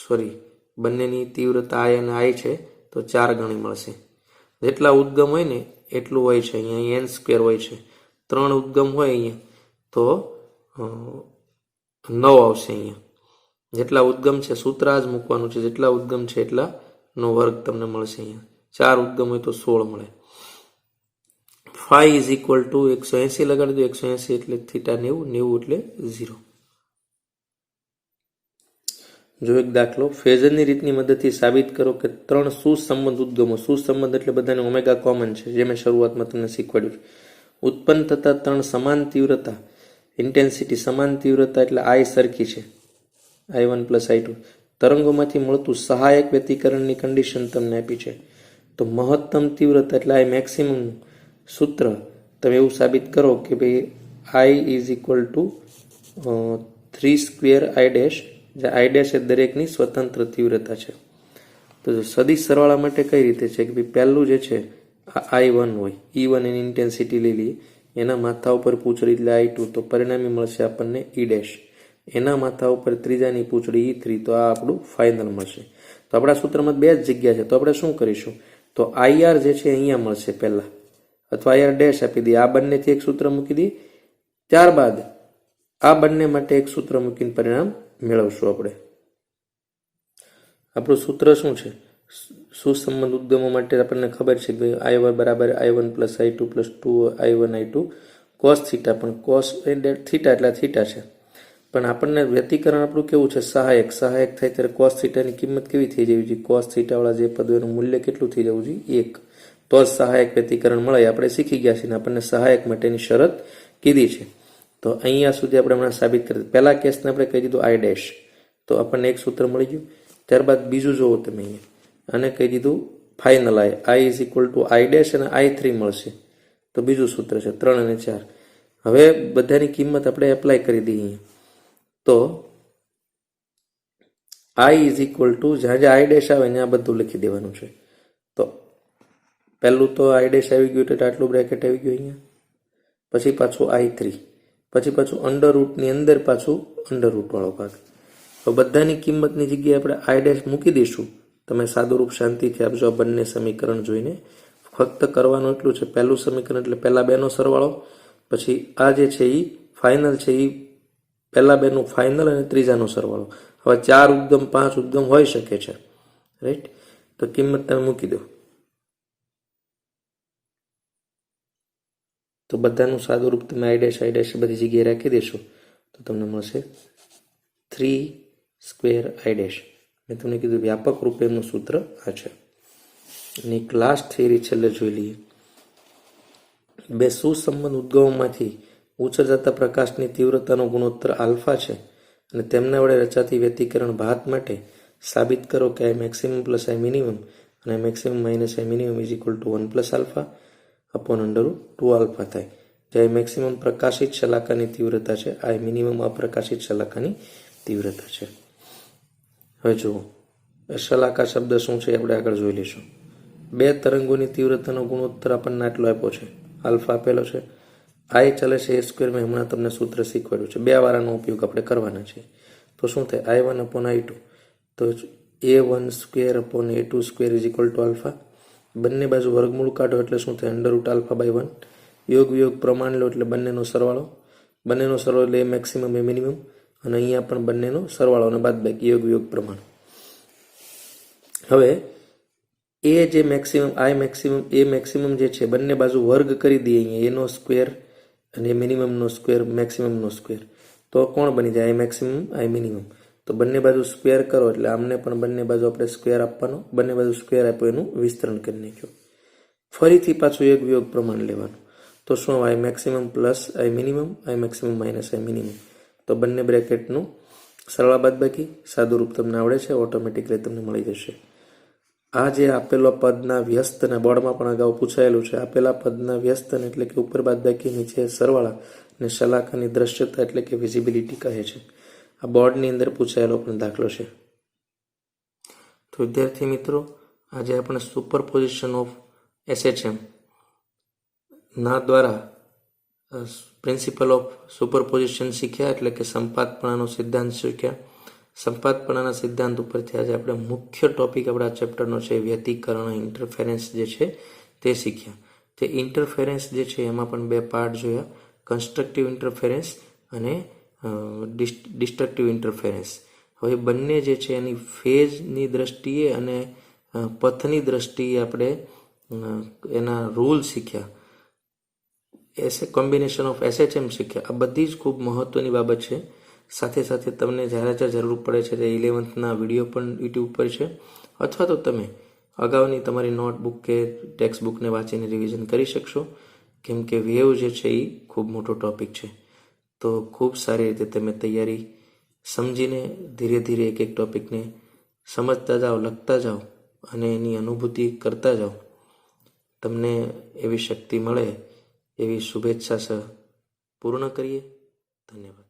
સોરી, બંનેની તીવ્રતા આઈ અને આઈ છે તો 4 ગણી મળશે. જેટલા ઉદ્ગમ હોય ને એટલું હોય છે અહીંયા, n સ્ક્વેર હોય છે. 3 ઉદ્ગમ હોય અહીંયા તો 9 આવશે અહીંયા. જેટલા ઉદ્ગમ છે સૂત્ર આ જ મૂકવાનું છે, જેટલા ઉદ્ગમ છે એટલા નો વર્ગ તમને મળશે અહીંયા. 4 ઉદ્ગમ હોય તો 16 મળે. φ ઇઝ ઇક્વલ ટુ 180 લગાડી દો. 180 એટલે θ 90, 90 એટલે 0. જો એક દાખલો, ફેઝરની રીતની મદદથી સાબિત કરો કે 3 સુસંબંધ ઉદ્ગમો, સુસંબંધ એટલે બધાને ઓમેગા કોમન છે, જે મેં શરૂઆતમાં તમને શીખવાડ્યું, ઉત્પન્ન થતા 3 સમાન તીવ્રતા, ઇન્ટેન્સિટી સમાન તીવ્રતા એટલે આઈ સરખી છે, I1 + I2, તરંગોમાંથી મળતું સહાયક વ્યતિકરણની કન્ડિશન તમને આપી છે. તો મહત્તમ તીવ્રતા એટલે આઈ મેક્સિમમ સૂત્ર તમે એવું સાબિત કરો કે ભાઈ I is equal two 3 square I dash, જે I ડેશ એ દરેકની સ્વતંત્ર તીવ્રતા છે. તો સદિશ સરવાળા માટે કઈ રીતે છે કે ભાઈ પહેલું જે છે આ I1 હોય, E1 એની ઇન્ટેન્સિટી લઈ લઈએ, એના માથા ઉપર પૂંછડી એટલે I2, તો પરિણામી મળશે આપણને E ડેશ. એના માથા ઉપર ત્રીજાની પૂંછડી E3, તો આ આપણું ફાઇનલ મળશે. તો આપણા સૂત્રમાં 2 જ જગ્યા છે, તો આપણે શું કરીશું, તો IR જે છે અહીંયા મળશે પહેલા, અથવા IR ડેશ આપી દઈએ. આ બંનેથી એક સૂત્ર મૂકી દઈએ, ત્યારબાદ આ બંને માટે એક સૂત્ર મૂકીને પરિણામ મેળવશું આપણે. આપણું સૂત્ર શું છે, સુસંબંધ ઉદ્ગમો માટે આપણને ખબર છે કે I1 બરાબર I1 + I2 + 2I1 I2 cos θ, પણ cos θ એટલે θ છે, પણ આપણને વ્યતિકરણ આપણું કેવું છે, સહાયક થાય ત્યારે cos θ ની કિંમત કેવી થઈ જવી જોઈએ, cos θ વાળા જે પદો એનું મૂલ્ય કેટલું થઈ જવું જોઈએ, 1, તો જ સહાયક વ્યતિકરણ મળે. આપણે શીખી ગયા છીએ ને, આપણને સહાયક માટેની શરત કીધી છે. તો અહીંયા સુધી આપણે હમણાં સાબિત કરી, પહેલા કેસને આપણે કહી દીધું I ડેશ, તો આપણને એક સૂત્ર મળી ગયું. ત્યારબાદ બીજું જોવો તમે અહીંયા, અને કહી દીધું final I is equal two I dash અને I3 મળશે, તો બીજું સૂત્ર છે 3 અને 4. હવે બધાની કિંમત આપણે એપ્લાય કરી દઈએ. તો I ઇઝ ઇક્વલ ટુ જ્યાં જ્યાં I ડેશ આવે ત્યાં બધું લખી દેવાનું છે. તો પહેલું તો I ડેશ આવી ગયું એટલે આટલું બ્રેકેટ આવી ગયું અહીંયા, પછી પાછું I3, પછી પાછું અંડરરૂટની અંદર પાછું અંડરરૂટ વાળો ભાગ. તો બધાની કિંમતની જગ્યાએ આપણે I ડેશ મૂકી દઈશું. તમે સાદુરૂપ શાંતિથી આપજો બંને સમીકરણ જોઈને. ફક્ત કરવાનું એટલું છે, પહેલું સમીકરણ એટલે પહેલા બેનો સરવાળો, પછી આ જે છે એ ફાઇનલ છે, એ પહેલા બેનું ફાઇનલ અને ત્રીજાનો સરવાળો. હવે 4 ઉદ્ગમ 5 ઉદ્ગમ હોઈ શકે છે, રાઈટ. તો કિંમત તમે મૂકી દો. તો બધાનું સાદુરૂપ તમે I ડેશ બધી જગ્યાએ રાખી દેશો તો તમને મળશે 3 સ્ક્વેર I ડેશ. મેં તમને કીધું વ્યાપક રૂપે એમનું સૂત્ર આ છે. અને ક્લાસ થિયરી છેલ્લે જોઈ લઈએ. 2 સુસંબંધ ઉદ્ગમોમાંથી ઉચ્ચ જતા પ્રકાશની તીવ્રતાનો ગુણોત્તર આલ્ફા છે, અને તેમના વડે રચાતી વ્યતિકરણ ભાત માટે સાબિત કરો કે I મેક્સિમમ + I મિનિમમ અને I maximum - I minimum is equal to 1 + alpha upon √2 alpha થાય. જે I મેક્સિમમ પ્રકાશિત શલાકાની તીવ્રતા છે, I મિનિમમ અપ્રકાશિત શલાકાની તીવ્રતા છે. હવે જુઓ, શલાકા શબ્દ શું છે આપણે આગળ જોઈ લઈશું. 2 તરંગોની તીવ્રતાનો ગુણોત્તર આપણને આટલો આપ્યો છે, આલ્ફા આપેલો છે. I ચાલે છે A², મેં હમણાં તમને સૂત્ર શીખવાડ્યું છે, 2 વાળાનો ઉપયોગ આપણે કરવાના છે. તો શું થાય, I1 અપોન I2, તો A1² / A2² is equal to alpha. બંને બાજુ વર્ગમૂળ કાઢો એટલે શું થાય, √α/1. યોગ વિયોગ પ્રમાણ લો એટલે બંનેનો સરવાળો એટલે A મેક્સિમમ A મિનિમમ, અને અહીંયા પણ બંનેનો સરવાળો અને બાદબાકી યોગ વિયોગ પ્રમાણ. હવે A જે maximum I maximum A maximum જે છે બંને બાજુ વર્ગ કરી દઈએ અહીંયા, A² અને મિનિમમનો સ્ક્વેર મેક્સિમમનો સ્ક્વેર, તો કોણ બની જાય, I મેક્સિમમ I મિનિમમ. તો બંને બાજુ સ્ક્વેર કરો એટલે આમને પણ બંને બાજુ આપણે સ્ક્વેર આપવાનો, બંને બાજુ સ્ક્વેર આપ્યો એનું વિસ્તરણ કરી નાખ્યો. ફરીથી પાછું યોગ વિયોગ પ્રમાણ લેવાનું, તો શું I maximum + I minimum, I maximum - I minimum. તો બંને બ્રેકેટનું સરળ બાદબાકી સાદુરૂપ તમને આવડે છે, ઓટોમેટિકલી તમને મળી જશે. આ જે આપેલો પદના વ્યસ્તને બોર્ડમાં પણ અગાઉ પૂછાયેલું છે, આપેલા પદના વ્યસ્તન એટલે કે ઉપર બાદબાકી નીચે સરવાળા અને શલાકાની દ્રશ્યતા એટલે કે વિઝિબિલિટી કહે છે. આ બોર્ડની અંદર પૂછાયેલો પણ દાખલો છે. તો વિદ્યાર્થી મિત્રો, આજે આપણે સુપરપોઝિશન ઓફ SHM ના દ્વારા પ્રિન્સિપલ ઓફ સુપરપોઝિશન શીખ્યા, એટલે કે સંપાતપણાનો સિદ્ધાંત શીખ્યા. સંપાતપણાના સિદ્ધાંત ઉપરથી આજે આપણે મુખ્ય ટોપિક આપણા ચેપ્ટરનો છે વ્યતિકરણ ઇન્ટરફેરન્સ જે છે તે શીખ્યા. તે ઇન્ટરફેરન્સ જે છે એમાં પણ બે પાર્ટ જોયા, કન્સ્ટ્રક્ટિવ ઇન્ટરફેરન્સ અને ડિસ્ટ્રક્ટિવ ઇન્ટરફેરન્સ. હવે બંને જે છે એની ફેઝની દ્રષ્ટિએ અને પથની દ્રષ્ટિએ આપણે એના રૂલ શીખ્યા, કોમ્બિનેશન ઓફ SHM શીખ્યા. આ બધી જ ખૂબ મહત્વની બાબત છે. સાથે સાથે તમને જ્યારે જરૂર પડે છે તે 11થના વિડીયો પણ યુટ્યુબ પર છે, અથવા તો તમે અગાઉની તમારી નોટબુક કે ટેક્સ્ટ બુકને વાંચીને રિવિઝન કરી શકશો, કેમ કે વેવ જે છે એ ખૂબ મોટો ટોપિક છે. તો ખૂબ સારી રીતે તમે તૈયારી સમજીને ધીરે ધીરે એક એક ટોપિકને સમજતા જાઓ, લખતા જાઓ અને એની અનુભૂતિ કરતા જાઓ. તમને એવી શક્તિ મળે એવી શુભેચ્છા સહ પૂર્ણ કરીએ. ધન્યવાદ.